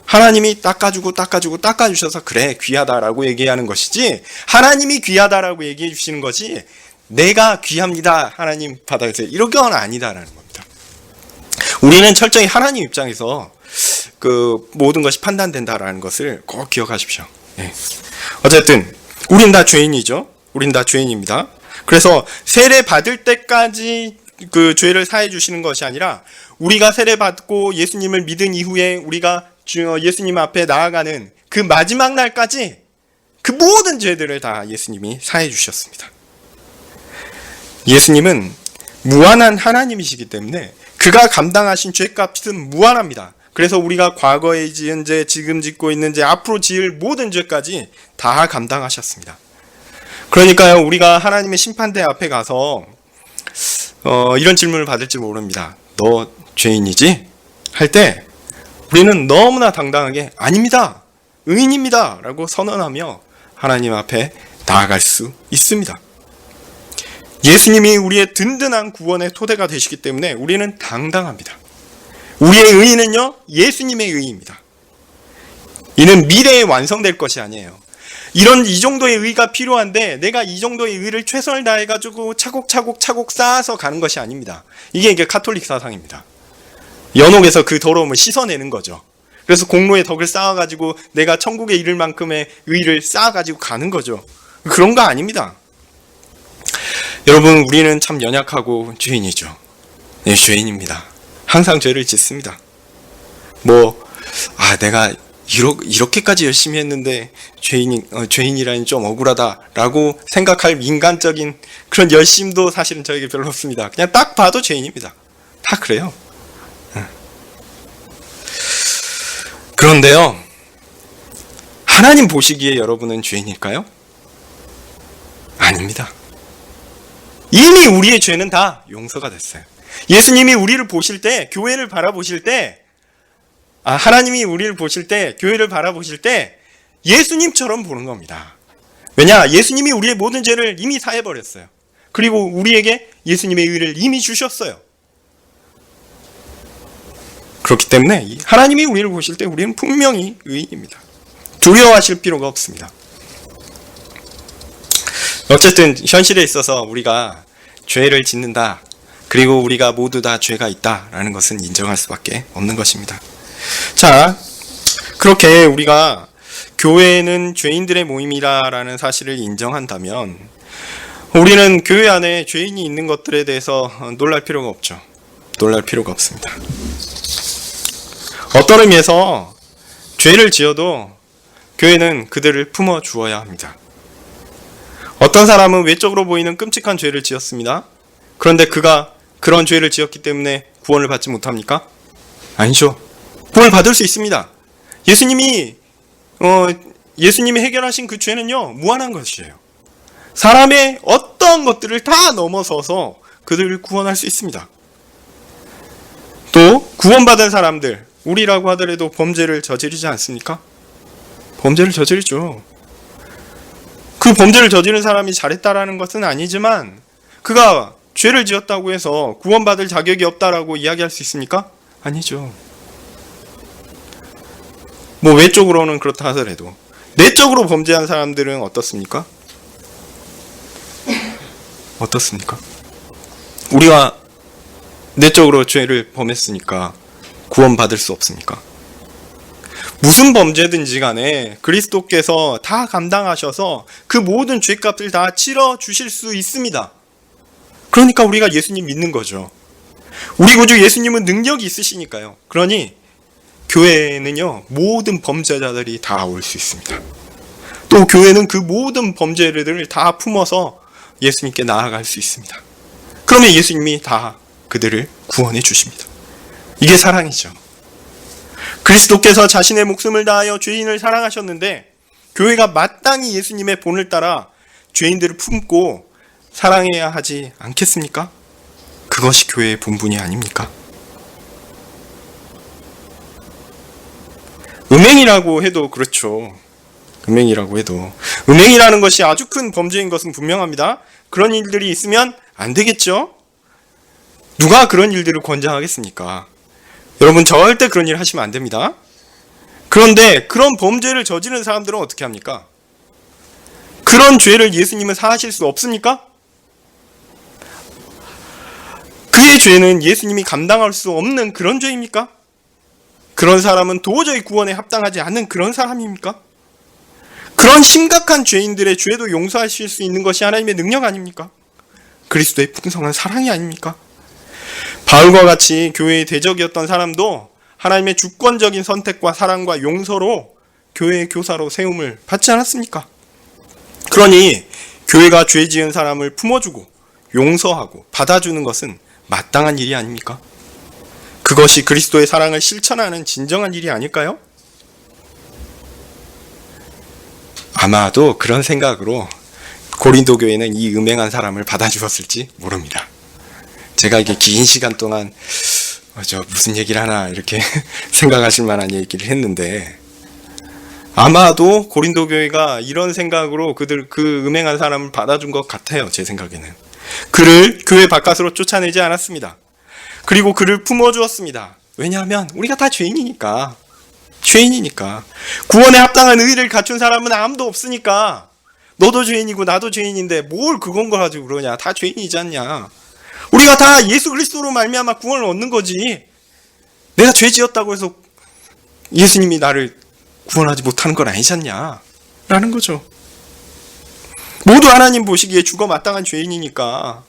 [SPEAKER 1] 하나님이 닦아주셔서 그래 귀하다라고 얘기하는 것이지 하나님이 귀하다라고 얘기해 주시는 것이 내가 귀합니다 하나님 받아주세요 이런 아니다라는 겁니다. 우리는 철저히 하나님 입장에서 그 모든 것이 판단된다라는 것을 꼭 기억하십시오. 어쨌든 우린 다 죄인이죠. 우린 다 죄인입니다. 그래서 세례 받을 때까지 그 죄를 사해 주시는 것이 아니라 우리가 세례 받고 예수님을 믿은 이후에 우리가 예수님 앞에 나아가는 그 마지막 날까지 그 모든 죄들을 다 예수님이 사해 주셨습니다. 예수님은 무한한 하나님이시기 때문에 그가 감당하신 죄값은 무한합니다. 그래서 우리가 과거에 지은 죄, 지금 짓고 있는 죄, 앞으로 지을 모든 죄까지 다 감당하셨습니다. 그러니까요 우리가 하나님의 심판대 앞에 가서 이런 질문을 받을지 모릅니다. 너 죄인이지? 할 때 우리는 너무나 당당하게 아닙니다. 의인입니다. 라고 선언하며 하나님 앞에 나아갈 수 있습니다. 예수님이 우리의 든든한 구원의 토대가 되시기 때문에 우리는 당당합니다. 우리의 의의는요 예수님의 의의입니다. 이는 미래에 완성될 것이 아니에요. 이 정도의 의의가 필요한데 내가 이 정도의 의의를 최선을 다해가지고 차곡차곡 쌓아서 가는 것이 아닙니다. 이게 카톨릭 사상입니다. 연옥에서 그 더러움을 씻어내는 거죠. 그래서 공로의 덕을 쌓아가지고 내가 천국에 이를 만큼의 의의를 쌓아가지고 가는 거죠. 그런 거 아닙니다. 여러분 우리는 참 연약하고 죄인이죠. 네, 죄인입니다. 항상 죄를 짓습니다. 내가 이렇게까지 열심히 했는데 죄인이라니 좀 억울하다라고 생각할 인간적인 그런 열심도 사실은 저에게 별로 없습니다. 그냥 딱 봐도 죄인입니다. 다 그래요. 그런데요, 하나님 보시기에 여러분은 죄인일까요? 아닙니다. 이미 우리의 죄는 다 용서가 됐어요. 예수님이 우리를 보실 때, 교회를 바라보실 때, 하나님이 우리를 보실 때, 교회를 바라보실 때 예수님처럼 보는 겁니다. 왜냐? 예수님이 우리의 모든 죄를 이미 사해버렸어요. 그리고 우리에게 예수님의 의를 이미 주셨어요. 그렇기 때문에 하나님이 우리를 보실 때 우리는 분명히 의인입니다. 두려워하실 필요가 없습니다. 어쨌든 현실에 있어서 우리가 죄를 짓는다, 그리고 우리가 모두 다 죄가 있다라는 것은 인정할 수밖에 없는 것입니다. 자, 그렇게 우리가 교회는 죄인들의 모임이라는 사실을 인정한다면 우리는 교회 안에 죄인이 있는 것들에 대해서 놀랄 필요가 없죠. 놀랄 필요가 없습니다. 어떤 의미에서 죄를 지어도 교회는 그들을 품어 주어야 합니다. 어떤 사람은 외적으로 보이는 끔찍한 죄를 지었습니다. 그런데 그가 그런 죄를 지었기 때문에 구원을 받지 못합니까? 아니죠. 구원을 받을 수 있습니다. 예수님이 해결하신 그 죄는요, 무한한 것이에요. 사람의 어떤 것들을 다 넘어서서 그들을 구원할 수 있습니다. 또 구원받은 사람들, 우리라고 하더라도 범죄를 저지르지 않습니까? 범죄를 저지르죠. 그 범죄를 저지른 사람이 잘했다라는 것은 아니지만 그가 죄를 지었다고 해서 구원받을 자격이 없다라고 이야기할 수 있습니까? 아니죠. 뭐 외적으로는 그렇다 하더라도 내적으로 범죄한 사람들은 어떻습니까? 어떻습니까? 우리가 내적으로 죄를 범했으니까 구원받을 수 없습니까? 무슨 범죄든지 간에 그리스도께서 다 감당하셔서 그 모든 죄값을 다 치러 주실 수 있습니다. 그러니까 우리가 예수님 믿는 거죠. 우리 구주 예수님은 능력이 있으시니까요. 그러니 교회에는요, 모든 범죄자들이 다 올 수 있습니다. 또 교회는 그 모든 범죄들을 다 품어서 예수님께 나아갈 수 있습니다. 그러면 예수님이 다 그들을 구원해 주십니다. 이게 사랑이죠. 그리스도께서 자신의 목숨을 다하여 죄인을 사랑하셨는데 교회가 마땅히 예수님의 본을 따라 죄인들을 품고 사랑해야 하지 않겠습니까? 그것이 교회의 본분이 아닙니까? 음행이라고 해도 그렇죠. 음행이라고 해도 음행이라는 것이 아주 큰 범죄인 것은 분명합니다. 그런 일들이 있으면 안 되겠죠? 누가 그런 일들을 권장하겠습니까? 여러분 절대 그런 일 하시면 안 됩니다. 그런데 그런 범죄를 저지른 사람들은 어떻게 합니까? 그런 죄를 예수님은 사하실 수 없습니까? 그의 죄는 예수님이 감당할 수 없는 그런 죄입니까? 그런 사람은 도저히 구원에 합당하지 않는 그런 사람입니까? 그런 심각한 죄인들의 죄도 용서하실 수 있는 것이 하나님의 능력 아닙니까? 그리스도의 풍성한 사랑이 아닙니까? 바울과 같이 교회의 대적이었던 사람도 하나님의 주권적인 선택과 사랑과 용서로 교회의 교사로 세움을 받지 않았습니까? 그러니 교회가 죄 지은 사람을 품어주고 용서하고 받아주는 것은 마땅한 일이 아닙니까? 그것이 그리스도의 사랑을 실천하는 진정한 일이 아닐까요? 아마도 그런 생각으로 고린도 교회는 이 음행한 사람을 받아주었을지 모릅니다. 제가 이게 긴 시간 동안 무슨 얘기를 하나 이렇게 생각하실 만한 얘기를 했는데 아마도 고린도 교회가 이런 생각으로 그 음행한 사람을 받아준 것 같아요. 제 생각에는. 그를 교회 바깥으로 쫓아내지 않았습니다. 그리고 그를 품어주었습니다. 왜냐하면 우리가 다 죄인이니까. 구원에 합당한 의의를 갖춘 사람은 아무도 없으니까. 너도 죄인이고 나도 죄인인데 뭘 그건 거 가지고 그러냐. 다 죄인이지 않냐. 우리가 다 예수 그리스도로 말미암아 구원을 얻는 거지. 내가 죄 지었다고 해서 예수님이 나를 구원하지 못하는 건 아니지 않냐. 라는 거죠. 모두 하나님 보시기에 죽어 마땅한 죄인이니까.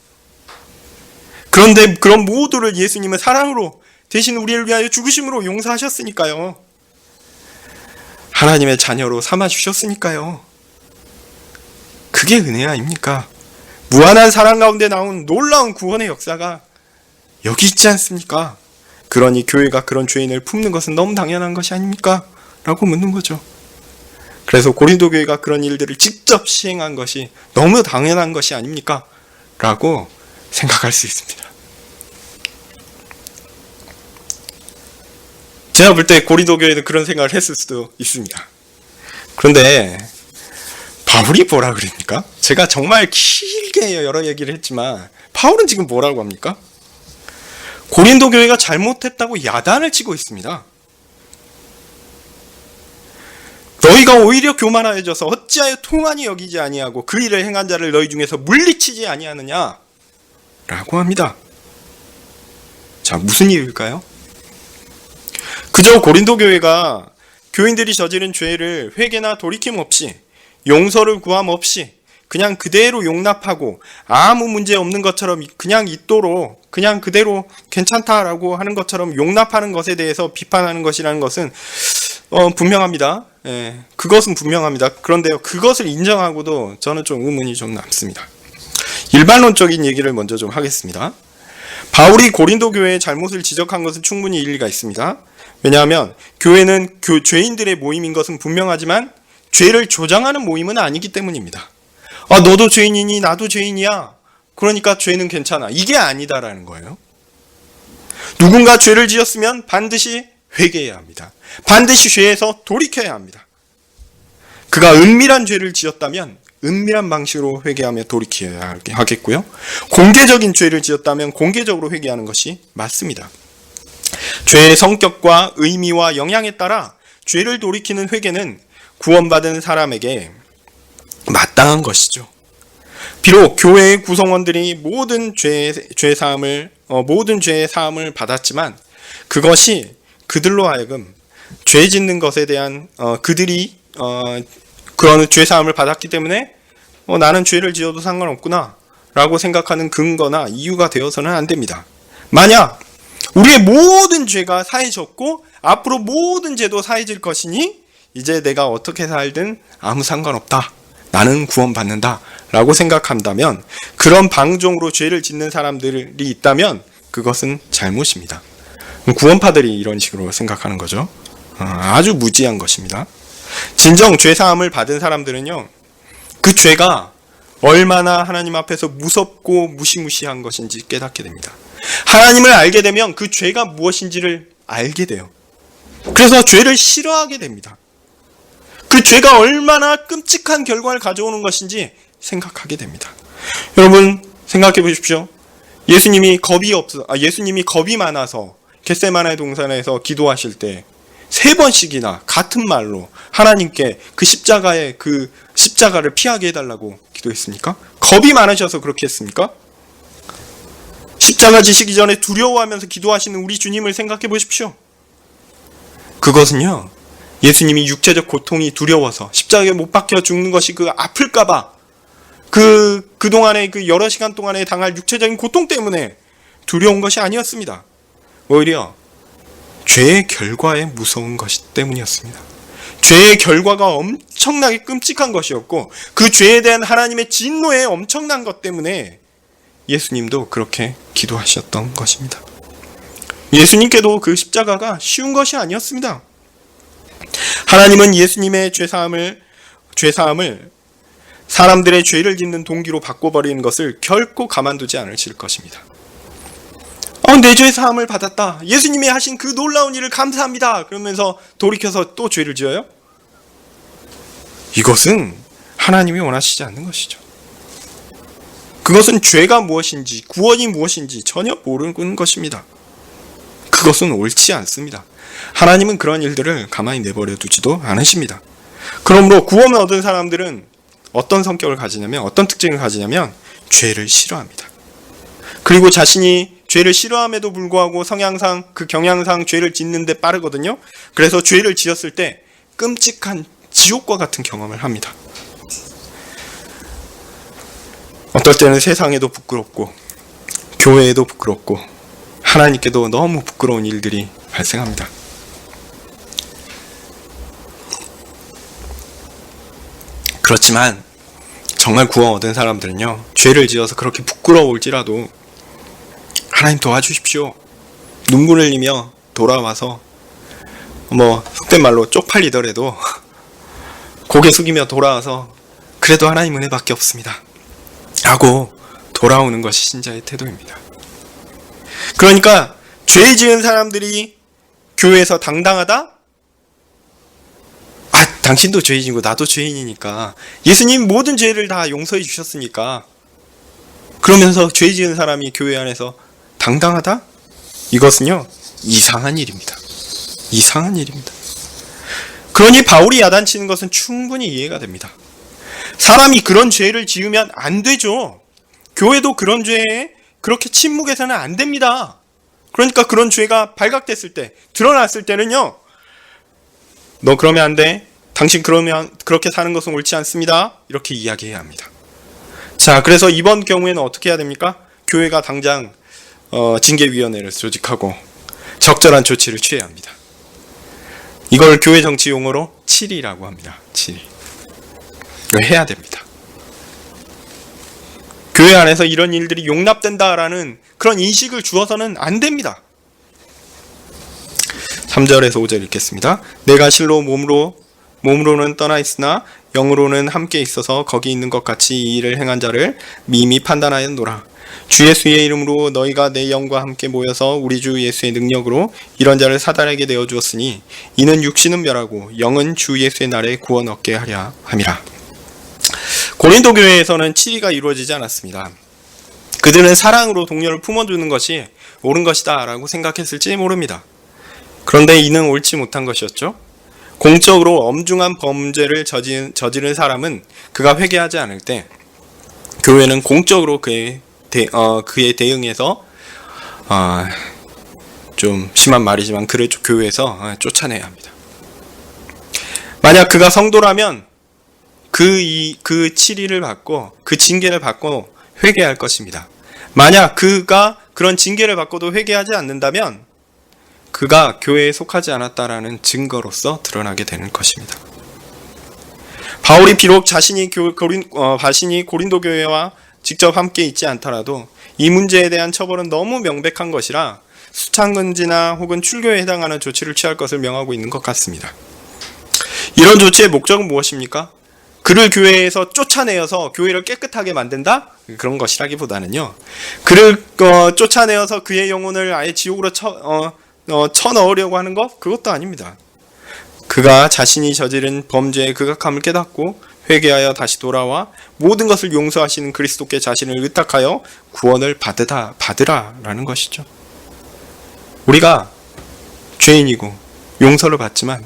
[SPEAKER 1] 그런데 그런 모두를 예수님은 사랑으로 대신 우리를 위하여 죽으심으로 용서하셨으니까요. 하나님의 자녀로 삼아주셨으니까요. 그게 은혜 아닙니까? 무한한 사랑 가운데 나온 놀라운 구원의 역사가 여기 있지 않습니까? 그러니 교회가 그런 죄인을 품는 것은 너무 당연한 것이 아닙니까? 라고 묻는 거죠. 그래서 고린도 교회가 그런 일들을 직접 시행한 것이 너무 당연한 것이 아닙니까? 라고 생각할 수 있습니다. 제가 볼 때 고린도 교회는 그런 생각을 했을 수도 있습니다. 그런데 바울이 뭐라 그럽니까? 제가 정말 길게 여러 얘기를 했지만 바울은 지금 뭐라고 합니까? 고린도 교회가 잘못했다고 야단을 치고 있습니다. 너희가 오히려 교만하여져서 어찌하여 통한이 여기지 아니하고 그 일을 행한 자를 너희 중에서 물리치지 아니하느냐 라고 합니다. 자, 무슨 이유일까요? 그저 고린도 교회가 교인들이 저지른 죄를 회개나 돌이킴 없이 용서를 구함 없이 그냥 그대로 용납하고 아무 문제 없는 것처럼 그냥 있도록 그냥 그대로 괜찮다라고 하는 것처럼 용납하는 것에 대해서 비판하는 것이라는 것은 분명합니다. 예, 그것은 분명합니다. 그런데요, 그것을 인정하고도 저는 좀 의문이 좀 남습니다. 일반론적인 얘기를 먼저 좀 하겠습니다. 바울이 고린도 교회의 잘못을 지적한 것은 충분히 일리가 있습니다. 왜냐하면 교회는 죄인들의 모임인 것은 분명하지만 죄를 조장하는 모임은 아니기 때문입니다. 너도 죄인이니 나도 죄인이야. 그러니까 죄는 괜찮아. 이게 아니다라는 거예요. 누군가 죄를 지었으면 반드시 회개해야 합니다. 반드시 죄에서 돌이켜야 합니다. 그가 은밀한 죄를 지었다면 은밀한 방식으로 회개하며 돌이켜야 하겠고요. 공개적인 죄를 지었다면 공개적으로 회개하는 것이 맞습니다. 죄의 성격과 의미와 영향에 따라 죄를 돌이키는 회개는 구원받은 사람에게 마땅한 것이죠. 비록 교회의 구성원들이 모든 죄의 사함을 받았지만 그것이 그들로 하여금 죄 짓는 것에 대한 그들이 그런 죄 사함을 받았기 때문에 나는 죄를 지어도 상관없구나 라고 생각하는 근거나 이유가 되어서는 안 됩니다. 만약 우리의 모든 죄가 사해졌고 앞으로 모든 죄도 사해질 것이니 이제 내가 어떻게 살든 아무 상관없다, 나는 구원받는다 라고 생각한다면, 그런 방종으로 죄를 짓는 사람들이 있다면 그것은 잘못입니다. 구원파들이 이런 식으로 생각하는 거죠. 아주 무지한 것입니다. 진정 죄사함을 받은 사람들은요, 그 죄가 얼마나 하나님 앞에서 무섭고 무시무시한 것인지 깨닫게 됩니다. 하나님을 알게 되면 그 죄가 무엇인지를 알게 돼요. 그래서 죄를 싫어하게 됩니다. 그 죄가 얼마나 끔찍한 결과를 가져오는 것인지 생각하게 됩니다. 여러분 생각해 보십시오. 예수님이 겁이 많아서 겟세마네 동산에서 기도하실 때 3번씩이나 같은 말로 하나님께 그 십자가를 피하게 해달라고 기도했습니까? 겁이 많으셔서 그렇게 했습니까? 십자가 지시기 전에 두려워하면서 기도하시는 우리 주님을 생각해 보십시오. 그것은요, 예수님이 육체적 고통이 두려워서 십자가에 못 박혀 죽는 것이 아플까봐 그동안에 여러 시간 동안에 당할 육체적인 고통 때문에 두려운 것이 아니었습니다. 오히려 죄의 결과에 무서운 것이 때문이었습니다. 죄의 결과가 엄청나게 끔찍한 것이었고 그 죄에 대한 하나님의 진노에 엄청난 것 때문에 예수님도 그렇게 기도하셨던 것입니다. 예수님께도 그 십자가가 쉬운 것이 아니었습니다. 하나님은 예수님의 죄사함을 사람들의 죄를 짓는 동기로 바꿔버리는 것을 결코 가만두지 않으실 것입니다. 내 죄 사함을 받았다, 예수님이 하신 그 놀라운 일을 감사합니다, 그러면서 돌이켜서 또 죄를 지어요? 이것은 하나님이 원하시지 않는 것이죠. 그것은 죄가 무엇인지 구원이 무엇인지 전혀 모르는 것입니다. 그것은 옳지 않습니다. 하나님은 그런 일들을 가만히 내버려 두지도 않으십니다. 그러므로 구원을 얻은 사람들은 어떤 성격을 가지냐면, 어떤 특징을 가지냐면 죄를 싫어합니다. 그리고 자신이 죄를 싫어함에도 불구하고 경향상 죄를 짓는데 빠르거든요. 그래서 죄를 지었을 때 끔찍한 지옥과 같은 경험을 합니다. 어떨 때는 세상에도 부끄럽고 교회에도 부끄럽고 하나님께도 너무 부끄러운 일들이 발생합니다. 그렇지만 정말 구원 얻은 사람들은요, 죄를 지어서 그렇게 부끄러울지라도 하나님 도와주십시오, 눈물을 흘리며 돌아와서 속된 말로 쪽팔리더라도 고개 숙이며 돌아와서 그래도 하나님 은혜밖에 없습니다 하고 돌아오는 것이 신자의 태도입니다. 그러니까 죄 지은 사람들이 교회에서 당당하다? 당신도 죄인이고 나도 죄인이니까 예수님 모든 죄를 다 용서해 주셨으니까 그러면서 죄 지은 사람이 교회 안에서 당당하다? 이것은요 이상한 일입니다. 이상한 일입니다. 그러니 바울이 야단치는 것은 충분히 이해가 됩니다. 사람이 그런 죄를 지으면 안 되죠. 교회도 그런 죄에 그렇게 침묵해서는 안 됩니다. 그러니까 그런 죄가 발각됐을 때, 드러났을 때는요, 너 그러면 안 돼. 당신 그러면 그렇게 사는 것은 옳지 않습니다. 이렇게 이야기해야 합니다. 자, 그래서 이번 경우에는 어떻게 해야 됩니까? 교회가 당장 징계위원회를 조직하고 적절한 조치를 취해야 합니다. 이걸 교회 정치 용어로 칠이라고 합니다. 칠. 이걸 해야 됩니다. 교회 안에서 이런 일들이 용납된다라는 그런 인식을 주어서는 안 됩니다. 3절에서 5절 읽겠습니다. 내가 실로 몸으로는 떠나 있으나 영으로는 함께 있어서 거기 있는 것 같이 이 일을 행한 자를 미미 판단하였노라. 주 예수의 이름으로 너희가 내 영과 함께 모여서 우리 주 예수의 능력으로 이런 자를 사단에게 내어주었으니 이는 육신은 멸하고 영은 주 예수의 날에 구원 얻게 하려 함이라. 고린도 교회에서는 치리가 이루어지지 않았습니다. 그들은 사랑으로 동료를 품어주는 것이 옳은 것이다 라고 생각했을지 모릅니다. 그런데 이는 옳지 못한 것이었죠. 공적으로 엄중한 범죄를 저지른 사람은 그가 회개하지 않을 때 교회는 공적으로 그에 대응해서 좀 심한 말이지만 그를 교회에서 쫓아내야 합니다. 만약 그가 성도라면 그 치리를 받고 그 징계를 받고 회개할 것입니다. 만약 그가 그런 징계를 받고도 회개하지 않는다면 그가 교회에 속하지 않았다라는 증거로서 드러나게 되는 것입니다. 바울이 비록 자신이 고린도 교회와 직접 함께 있지 않더라도 이 문제에 대한 처벌은 너무 명백한 것이라 수창금지나 혹은 출교에 해당하는 조치를 취할 것을 명하고 있는 것 같습니다. 이런 조치의 목적은 무엇입니까? 그를 교회에서 쫓아내어서 교회를 깨끗하게 만든다? 그런 것이라기보다는요. 그를 쫓아내어서 그의 영혼을 아예 지옥으로 쳐넣으려고 하는 것? 그것도 아닙니다. 그가 자신이 저지른 범죄의 극악함을 깨닫고 회개하여 다시 돌아와 모든 것을 용서하시는 그리스도께 자신을 의탁하여 구원을 받으라라는 것이죠. 우리가 죄인이고 용서를 받지만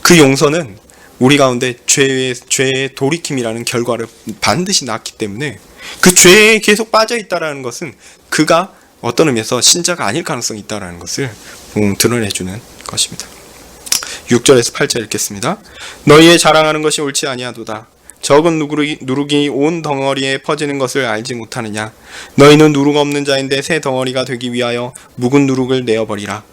[SPEAKER 1] 그 용서는 우리 가운데 죄의 돌이킴이라는 결과를 반드시 낳기 때문에 그 죄에 계속 빠져 있다라는 것은 그가 어떤 의미에서 신자가 아닐 가능성이 있다라는 것을 드러내주는 것입니다. 6절에서 8절 읽겠습니다. 너희의 자랑하는 것이 옳지 아니하도다. 적은 누룩이 온 덩어리에 퍼지는 것을 알지 못하느냐. 너희는 누룩 없는 자인데 새 덩어리가 되기 위하여 묵은 누룩을 내어버리라.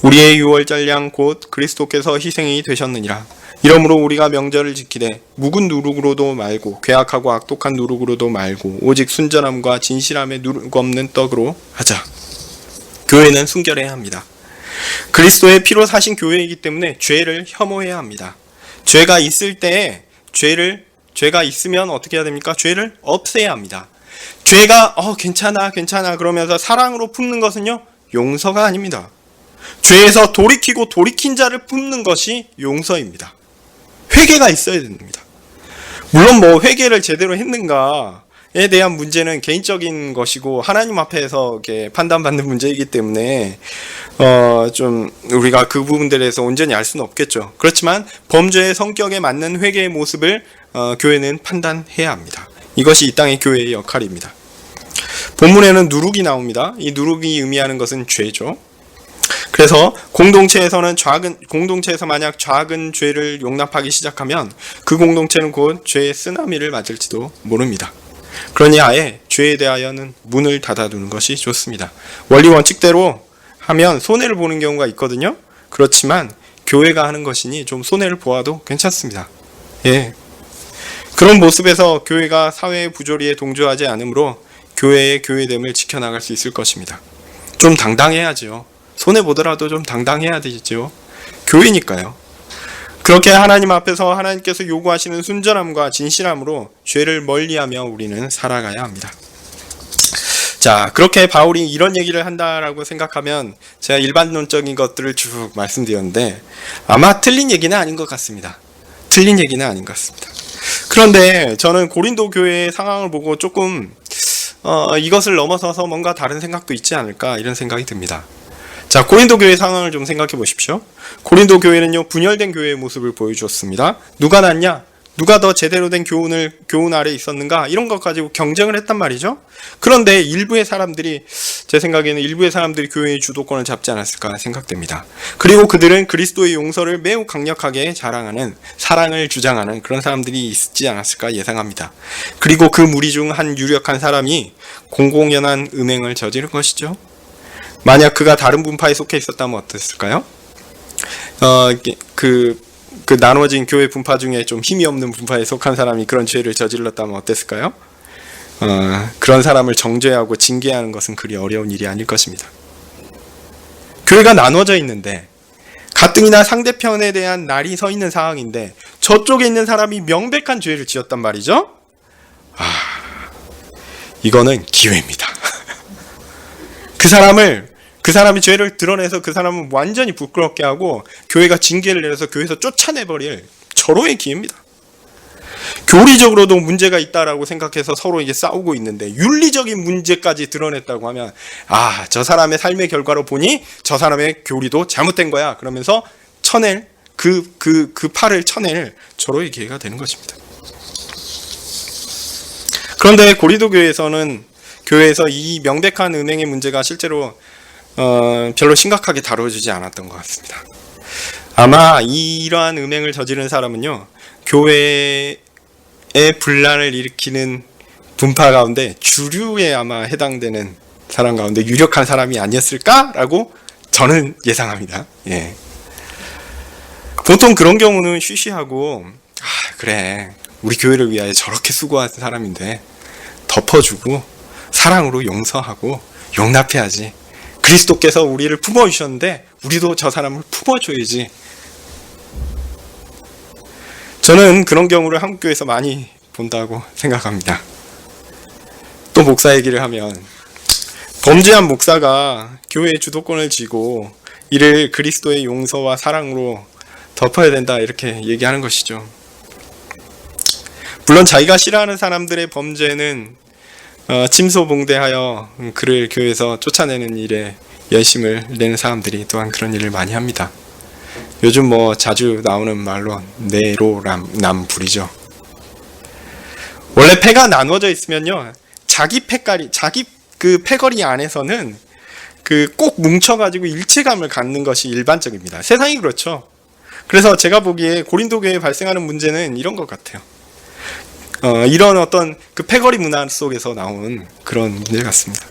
[SPEAKER 1] 우리의 유월절 양 곧 그리스도께서 희생이 되셨느니라. 이러므로 우리가 명절을 지키되 묵은 누룩으로도 말고 괴악하고 악독한 누룩으로도 말고 오직 순전함과 진실함의 누룩 없는 떡으로 하자. 교회는 순결해야 합니다. 그리스도의 피로 사신 교회이기 때문에 죄를 혐오해야 합니다. 죄가 있을 때에 죄가 있으면 어떻게 해야 됩니까? 죄를 없애야 합니다. 죄가 괜찮아 그러면서 사랑으로 품는 것은요 용서가 아닙니다. 죄에서 돌이킨 자를 품는 것이 용서입니다. 회개가 있어야 됩니다. 물론 회개를 제대로 했는가에 대한 문제는 개인적인 것이고 하나님 앞에서 이렇게 판단받는 문제이기 때문에 좀 우리가 그 부분들에 대해서 온전히 알 수는 없겠죠. 그렇지만 범죄의 성격에 맞는 회개의 모습을 교회는 판단해야 합니다. 이것이 이 땅의 교회의 역할입니다. 본문에는 누룩이 나옵니다. 이 누룩이 의미하는 것은 죄죠. 그래서 공동체에서 만약 작은 죄를 용납하기 시작하면 그 공동체는 곧 죄의 쓰나미를 맞을지도 모릅니다. 그러니 아예 죄에 대하여는 문을 닫아두는 것이 좋습니다. 원리 원칙대로 하면 손해를 보는 경우가 있거든요. 그렇지만 교회가 하는 것이니 좀 손해를 보아도 괜찮습니다. 예. 그런 모습에서 교회가 사회의 부조리에 동조하지 않으므로 교회의 교회됨을 지켜나갈 수 있을 것입니다. 좀 당당해야죠. 손해보더라도 좀 당당해야 되겠죠. 교회니까요. 그렇게 하나님 앞에서 하나님께서 요구하시는 순전함과 진실함으로 죄를 멀리하며 우리는 살아가야 합니다. 자, 그렇게 바울이 이런 얘기를 한다라고 생각하면 제가 일반론적인 것들을 쭉 말씀드렸는데 아마 틀린 얘기는 아닌 것 같습니다. 틀린 얘기는 아닌 것 같습니다. 그런데 저는 고린도 교회의 상황을 보고 조금 이것을 넘어서서 뭔가 다른 생각도 있지 않을까 이런 생각이 듭니다. 자, 고린도 교회 상황을 좀 생각해 보십시오. 고린도 교회는요, 분열된 교회의 모습을 보여주었습니다. 누가 낫냐? 누가 더 제대로 된 교훈 아래 있었는가? 이런 것 가지고 경쟁을 했단 말이죠. 그런데 제 생각에는 일부의 사람들이 교회의 주도권을 잡지 않았을까 생각됩니다. 그리고 그들은 그리스도의 용서를 매우 강력하게 자랑하는, 사랑을 주장하는 그런 사람들이 있지 않았을까 예상합니다. 그리고 그 무리 중 한 유력한 사람이 공공연한 음행을 저지른 것이죠. 만약 그가 다른 분파에 속해 있었다면 어땠을까요? 그 나눠진 교회 분파 중에 좀 힘이 없는 분파에 속한 사람이 그런 죄를 저질렀다면 어땠을까요? 그런 사람을 정죄하고 징계하는 것은 그리 어려운 일이 아닐 것입니다. 교회가 나눠져 있는데 가뜩이나 상대편에 대한 날이 서 있는 상황인데 저쪽에 있는 사람이 명백한 죄를 지었단 말이죠. 이거는 기회입니다. 그 사람이 죄를 드러내서 그 사람은 완전히 부끄럽게 하고 교회가 징계를 내려서 교회에서 쫓아내버릴 절호의 기회입니다. 교리적으로도 문제가 있다라고 생각해서 서로 이제 싸우고 있는데 윤리적인 문제까지 드러냈다고 하면 저 사람의 삶의 결과로 보니 저 사람의 교리도 잘못된 거야. 그러면서 쳐낼 그 팔을 쳐낼 절호의 기회가 되는 것입니다. 그런데 고린도 교회에서 이 명백한 은행의 문제가 실제로 별로 심각하게 다뤄지지 않았던 것 같습니다. 아마 이러한 음행을 저지른 사람은요, 교회의 분란을 일으키는 분파 가운데 주류에 아마 해당되는 사람 가운데 유력한 사람이 아니었을까라고 저는 예상합니다. 예. 보통 그런 경우는 쉬쉬하고 그래, 우리 교회를 위하여 저렇게 수고한 사람인데 덮어주고 사랑으로 용서하고 용납해야지. 그리스도께서 우리를 품어주셨는데 우리도 저 사람을 품어줘야지. 저는 그런 경우를 한국교회에서 많이 본다고 생각합니다. 또 목사 얘기를 하면 범죄한 목사가 교회의 주도권을 쥐고 이를 그리스도의 용서와 사랑으로 덮어야 된다 이렇게 얘기하는 것이죠. 물론 자기가 싫어하는 사람들의 범죄는 침소봉대하여 그를 교회에서 쫓아내는 일에 열심을 내는 사람들이 또한 그런 일을 많이 합니다. 요즘 자주 나오는 말로 내로남불이죠. 원래 패가 나눠져 있으면요, 자기 그 패거리 안에서는 꼭 뭉쳐가지고 일체감을 갖는 것이 일반적입니다. 세상이 그렇죠. 그래서 제가 보기에 고린도 교회에 발생하는 문제는 이런 것 같아요. 이런 어떤 그 패거리 문화 속에서 나온 그런 문제 같습니다.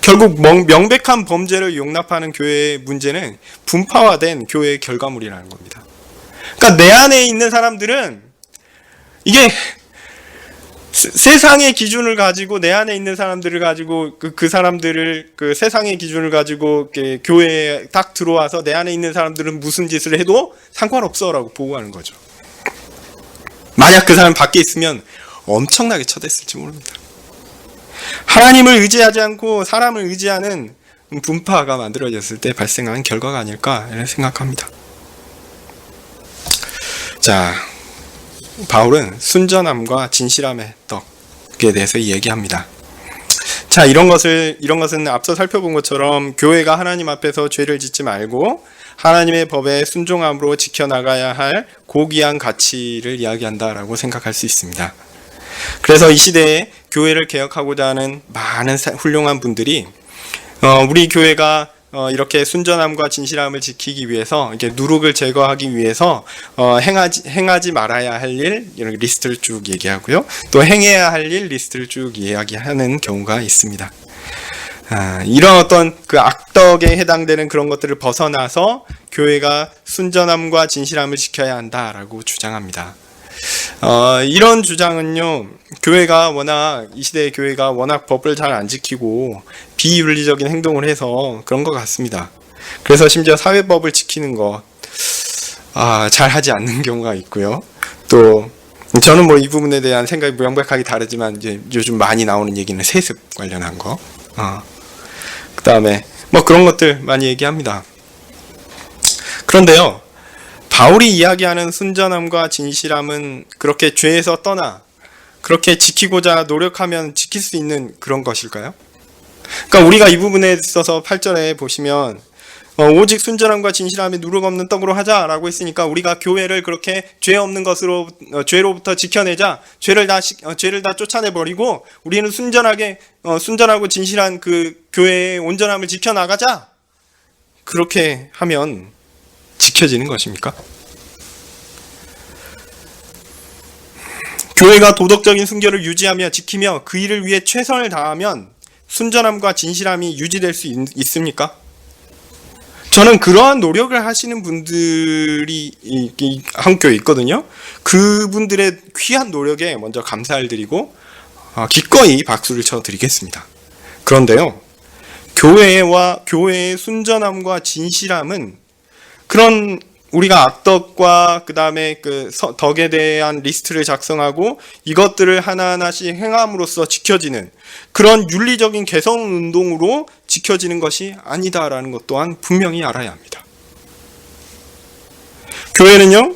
[SPEAKER 1] 결국 명백한 범죄를 용납하는 교회의 문제는 분파화된 교회의 결과물이라는 겁니다. 그러니까 내 안에 있는 사람들은 이게 세상의 기준을 가지고 내 안에 있는 사람들을 가지고 그 사람들을 세상의 기준을 가지고 교회에 딱 들어와서 내 안에 있는 사람들은 무슨 짓을 해도 상관없어라고 보호하는 거죠. 만약 그 사람 밖에 있으면 엄청나게 쳐댔을지 모릅니다. 하나님을 의지하지 않고 사람을 의지하는 분파가 만들어졌을 때 발생한 결과가 아닐까 이런 생각합니다. 자, 바울은 순전함과 진실함의 떡에 대해서 얘기합니다. 자, 이런 것은 앞서 살펴본 것처럼 교회가 하나님 앞에서 죄를 짓지 말고 하나님의 법에 순종함으로 지켜나가야 할 고귀한 가치를 이야기한다라고 생각할 수 있습니다. 그래서 이 시대에 교회를 개혁하고자 하는 많은 훌륭한 분들이 우리 교회가 이렇게 순전함과 진실함을 지키기 위해서 이렇게 누룩을 제거하기 위해서 행하지 말아야 할 일 이런 리스트를 쭉 얘기하고요. 또 행해야 할 일 리스트를 쭉 이야기하는 경우가 있습니다. 이런 어떤 그 악덕에 해당되는 그런 것들을 벗어나서 교회가 순전함과 진실함을 지켜야 한다라고 주장합니다. 이런 주장은요, 이 시대의 교회가 워낙 법을 잘 안 지키고 비윤리적인 행동을 해서 그런 것 같습니다. 그래서 심지어 사회법을 지키는 것, 잘 하지 않는 경우가 있고요. 또, 저는 이 부분에 대한 생각이 명백하게 다르지만, 이제 요즘 많이 나오는 얘기는 세습 관련한 거. 그 다음에 뭐 그런 것들 많이 얘기합니다. 그런데요, 바울이 이야기하는 순전함과 진실함은 그렇게 죄에서 떠나 그렇게 지키고자 노력하면 지킬 수 있는 그런 것일까요? 그러니까 우리가 이 부분에 있어서 8절에 보시면 오직 순전함과 진실함에 누룩 없는 떡으로 하자라고 했으니까 우리가 교회를 그렇게 죄 없는 것으로 죄로부터 지켜내자, 죄를 다 쫓아내 버리고 우리는 순전하고 진실한 그 교회의 온전함을 지켜 나가자. 그렇게 하면 지켜지는 것입니까? 교회가 도덕적인 순결을 유지하며 지키며 그 일을 위해 최선을 다하면 순전함과 진실함이 유지될 수 있습니까? 저는 그러한 노력을 하시는 분들이 한국 교회에 있거든요. 그분들의 귀한 노력에 먼저 감사를 드리고 기꺼이 박수를 쳐드리겠습니다. 그런데요, 교회의 순전함과 진실함은 그런 우리가 악덕과 그 다음에 그 덕에 대한 리스트를 작성하고 이것들을 하나하나씩 행함으로써 지켜지는 그런 윤리적인 개선 운동으로 지켜지는 것이 아니다라는 것 또한 분명히 알아야 합니다. 교회는요,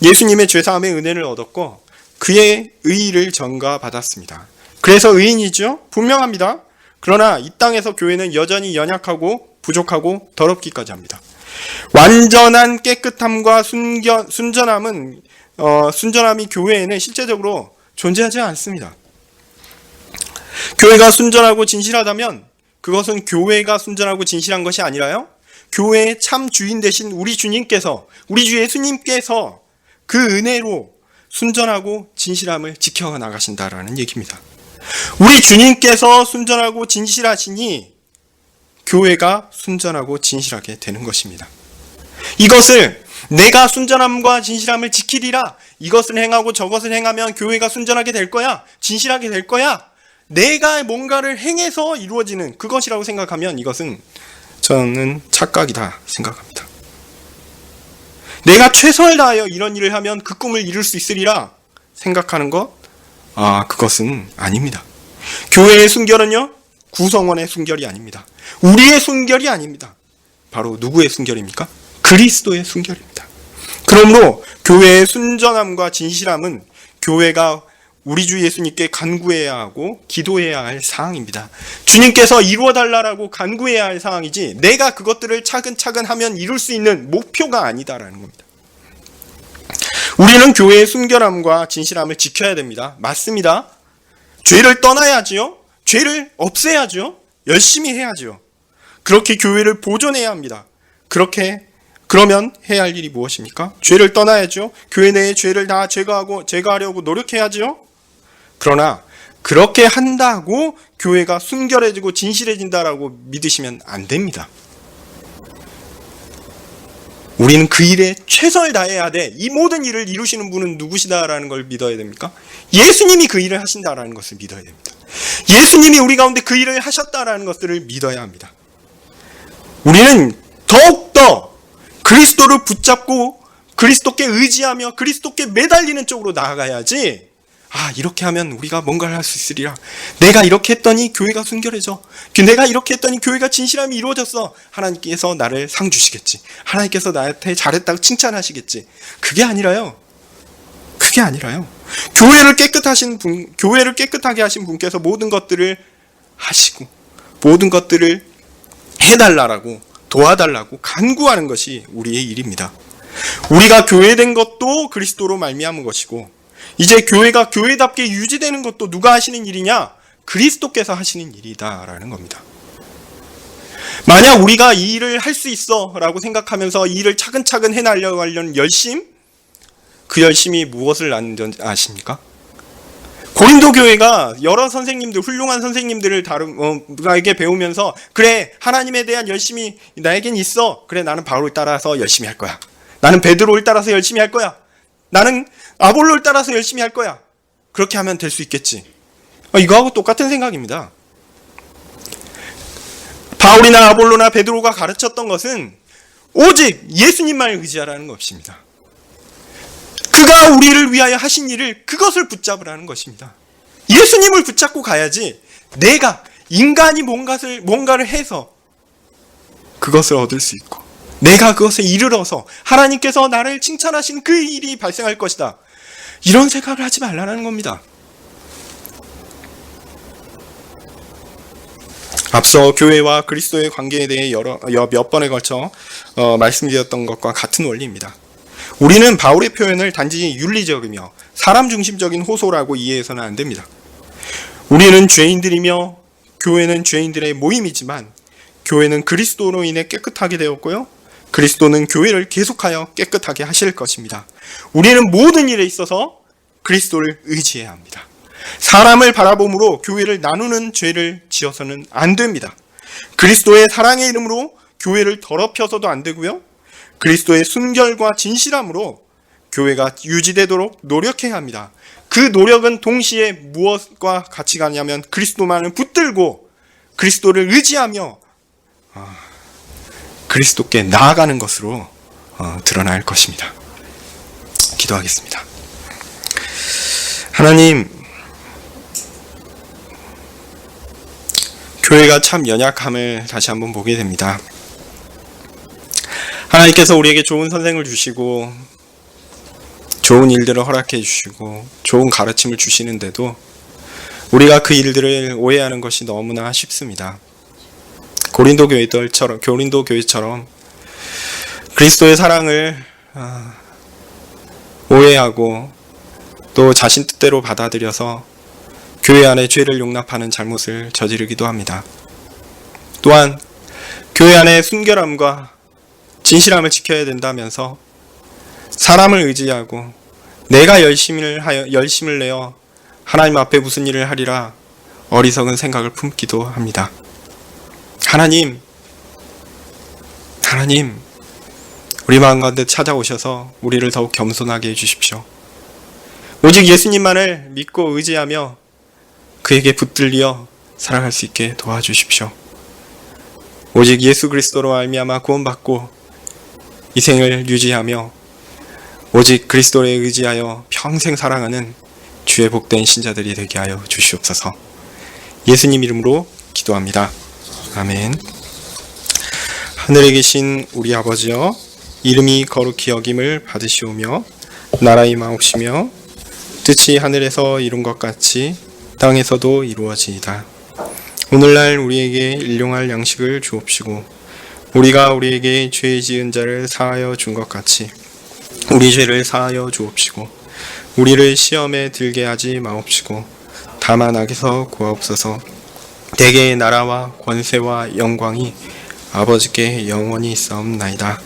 [SPEAKER 1] 예수님의 죄사함의 은혜를 얻었고 그의 의의를 전가받았습니다. 그래서 의인이죠. 분명합니다. 그러나 이 땅에서 교회는 여전히 연약하고 부족하고 더럽기까지 합니다. 완전한 깨끗함과 순전함이 교회에는 실제적으로 존재하지 않습니다. 교회가 순전하고 진실하다면 그것은 교회가 순전하고 진실한 것이 아니라요, 교회의 참 주인 되신 우리 주님께서, 우리 주 예수님께서 그 은혜로 순전하고 진실함을 지켜나가신다라는 얘기입니다. 우리 주님께서 순전하고 진실하시니 교회가 순전하고 진실하게 되는 것입니다. 이것을 내가 순전함과 진실함을 지키리라, 이것을 행하고 저것을 행하면 교회가 순전하게 될 거야, 진실하게 될 거야, 내가 뭔가를 행해서 이루어지는 그것이라고 생각하면 이것은 저는 착각이다 생각합니다. 내가 최선을 다하여 이런 일을 하면 그 꿈을 이룰 수 있으리라 생각하는 것, 그것은 아닙니다. 교회의 순결은요, 구성원의 순결이 아닙니다. 우리의 순결이 아닙니다. 바로 누구의 순결입니까? 그리스도의 순결입니다. 그러므로 교회의 순전함과 진실함은 교회가 우리 주 예수님께 간구해야 하고 기도해야 할 사항입니다. 주님께서 이루어달라고 간구해야 할 사항이지 내가 그것들을 차근차근 하면 이룰 수 있는 목표가 아니다라는 겁니다. 우리는 교회의 순결함과 진실함을 지켜야 됩니다. 맞습니다. 죄를 떠나야지요. 죄를 없애야죠. 열심히 해야죠. 그렇게 교회를 보존해야 합니다. 그러면 해야 할 일이 무엇입니까? 죄를 떠나야죠. 교회 내의 죄를 다 제거하려고 노력해야죠. 그러나 그렇게 한다고 교회가 순결해지고 진실해진다라고 믿으시면 안 됩니다. 우리는 그 일에 최선을 다해야 돼. 이 모든 일을 이루시는 분은 누구시다라는 걸 믿어야 됩니까? 예수님이 그 일을 하신다라는 것을 믿어야 됩니다. 예수님이 우리 가운데 그 일을 하셨다라는 것들을 믿어야 합니다. 우리는 더욱더 그리스도를 붙잡고 그리스도께 의지하며 그리스도께 매달리는 쪽으로 나아가야지, 이렇게 하면 우리가 뭔가를 할 수 있으리라, 내가 이렇게 했더니 교회가 순결해져, 내가 이렇게 했더니 교회가 진실함이 이루어졌어, 하나님께서 나를 상 주시겠지, 하나님께서 나한테 잘했다고 칭찬하시겠지. 그게 아니라요. 교회를 깨끗하게 하신 분께서 모든 것들을 하시고 모든 것들을 해달라고 도와달라고 간구하는 것이 우리의 일입니다. 우리가 교회된 것도 그리스도로 말미암은 것이고, 이제 교회가 교회답게 유지되는 것도 누가 하시는 일이냐? 그리스도께서 하시는 일이다라는 겁니다. 만약 우리가 이 일을 할 수 있어 라고 생각하면서 이 일을 차근차근 해나가려고 하려는 열심, 그 열심이 무엇을 낳는지 아십니까? 고린도 교회가 여러 선생님들, 훌륭한 선생님들을 나에게 배우면서, 그래, 하나님에 대한 열심이 나에겐 있어, 그래, 나는 바울을 따라서 열심히 할 거야, 나는 베드로를 따라서 열심히 할 거야, 나는 아볼로를 따라서 열심히 할 거야, 그렇게 하면 될 수 있겠지. 이거하고 똑같은 생각입니다. 바울이나 아볼로나 베드로가 가르쳤던 것은 오직 예수님만 의지하라는 것입니다. 그가 우리를 위하여 하신 일을, 그것을 붙잡으라는 것입니다. 예수님을 붙잡고 가야지 내가 인간이 뭔가를 해서 그것을 얻을 수 있고, 내가 그것에 이르러서 하나님께서 나를 칭찬하신 그 일이 발생할 것이다, 이런 생각을 하지 말라는 겁니다. 앞서 교회와 그리스도의 관계에 대해 몇 번에 걸쳐 말씀드렸던 것과 같은 원리입니다. 우리는 바울의 표현을 단지 윤리적이며 사람 중심적인 호소라고 이해해서는 안 됩니다. 우리는 죄인들이며 교회는 죄인들의 모임이지만, 교회는 그리스도로 인해 깨끗하게 되었고요, 그리스도는 교회를 계속하여 깨끗하게 하실 것입니다. 우리는 모든 일에 있어서 그리스도를 의지해야 합니다. 사람을 바라봄으로 교회를 나누는 죄를 지어서는 안 됩니다. 그리스도의 사랑의 이름으로 교회를 더럽혀서도 안 되고요, 그리스도의 순결과 진실함으로 교회가 유지되도록 노력해야 합니다. 그 노력은 동시에 무엇과 같이 가냐면 그리스도만을 붙들고 그리스도를 의지하며 그리스도께 나아가는 것으로 드러날 것입니다. 기도하겠습니다. 하나님, 교회가 참 연약함을 다시 한번 보게 됩니다. 하나님께서 우리에게 좋은 선생을 주시고 좋은 일들을 허락해 주시고 좋은 가르침을 주시는데도 우리가 그 일들을 오해하는 것이 너무나 쉽습니다. 고린도 교회처럼 그리스도의 사랑을 오해하고 또 자신 뜻대로 받아들여서 교회 안에 죄를 용납하는 잘못을 저지르기도 합니다. 또한 교회 안에 순결함과 진실함을 지켜야 된다면서 사람을 의지하고 내가 열심을 내어 하나님 앞에 무슨 일을 하리라 어리석은 생각을 품기도 합니다. 하나님, 우리 마음 가운데 찾아오셔서 우리를 더욱 겸손하게 해주십시오. 오직 예수님만을 믿고 의지하며 그에게 붙들려 살아갈 수 있게 도와주십시오. 오직 예수 그리스도로 말미암아 구원받고 이 생을 유지하며 오직 그리스도에 의지하여 평생 사랑하는 주의 복된 신자들이 되게 하여 주시옵소서. 예수님 이름으로 기도합니다. 아멘. 하늘에 계신 우리 아버지여, 이름이 거룩히 여김을 받으시오며 나라의 마옵시며 뜻이 하늘에서 이룬 것 같이 땅에서도 이루어지이다. 오늘날 우리에게 일용할 양식을 주옵시고 우리가 우리에게 죄 지은 자를 사하여 준 것 같이 우리 죄를 사하여 주옵시고 우리를 시험에 들게 하지 마옵시고 다만 악에서 구하옵소서. 대개의 나라와 권세와 영광이 아버지께 영원히 있사옵나이다.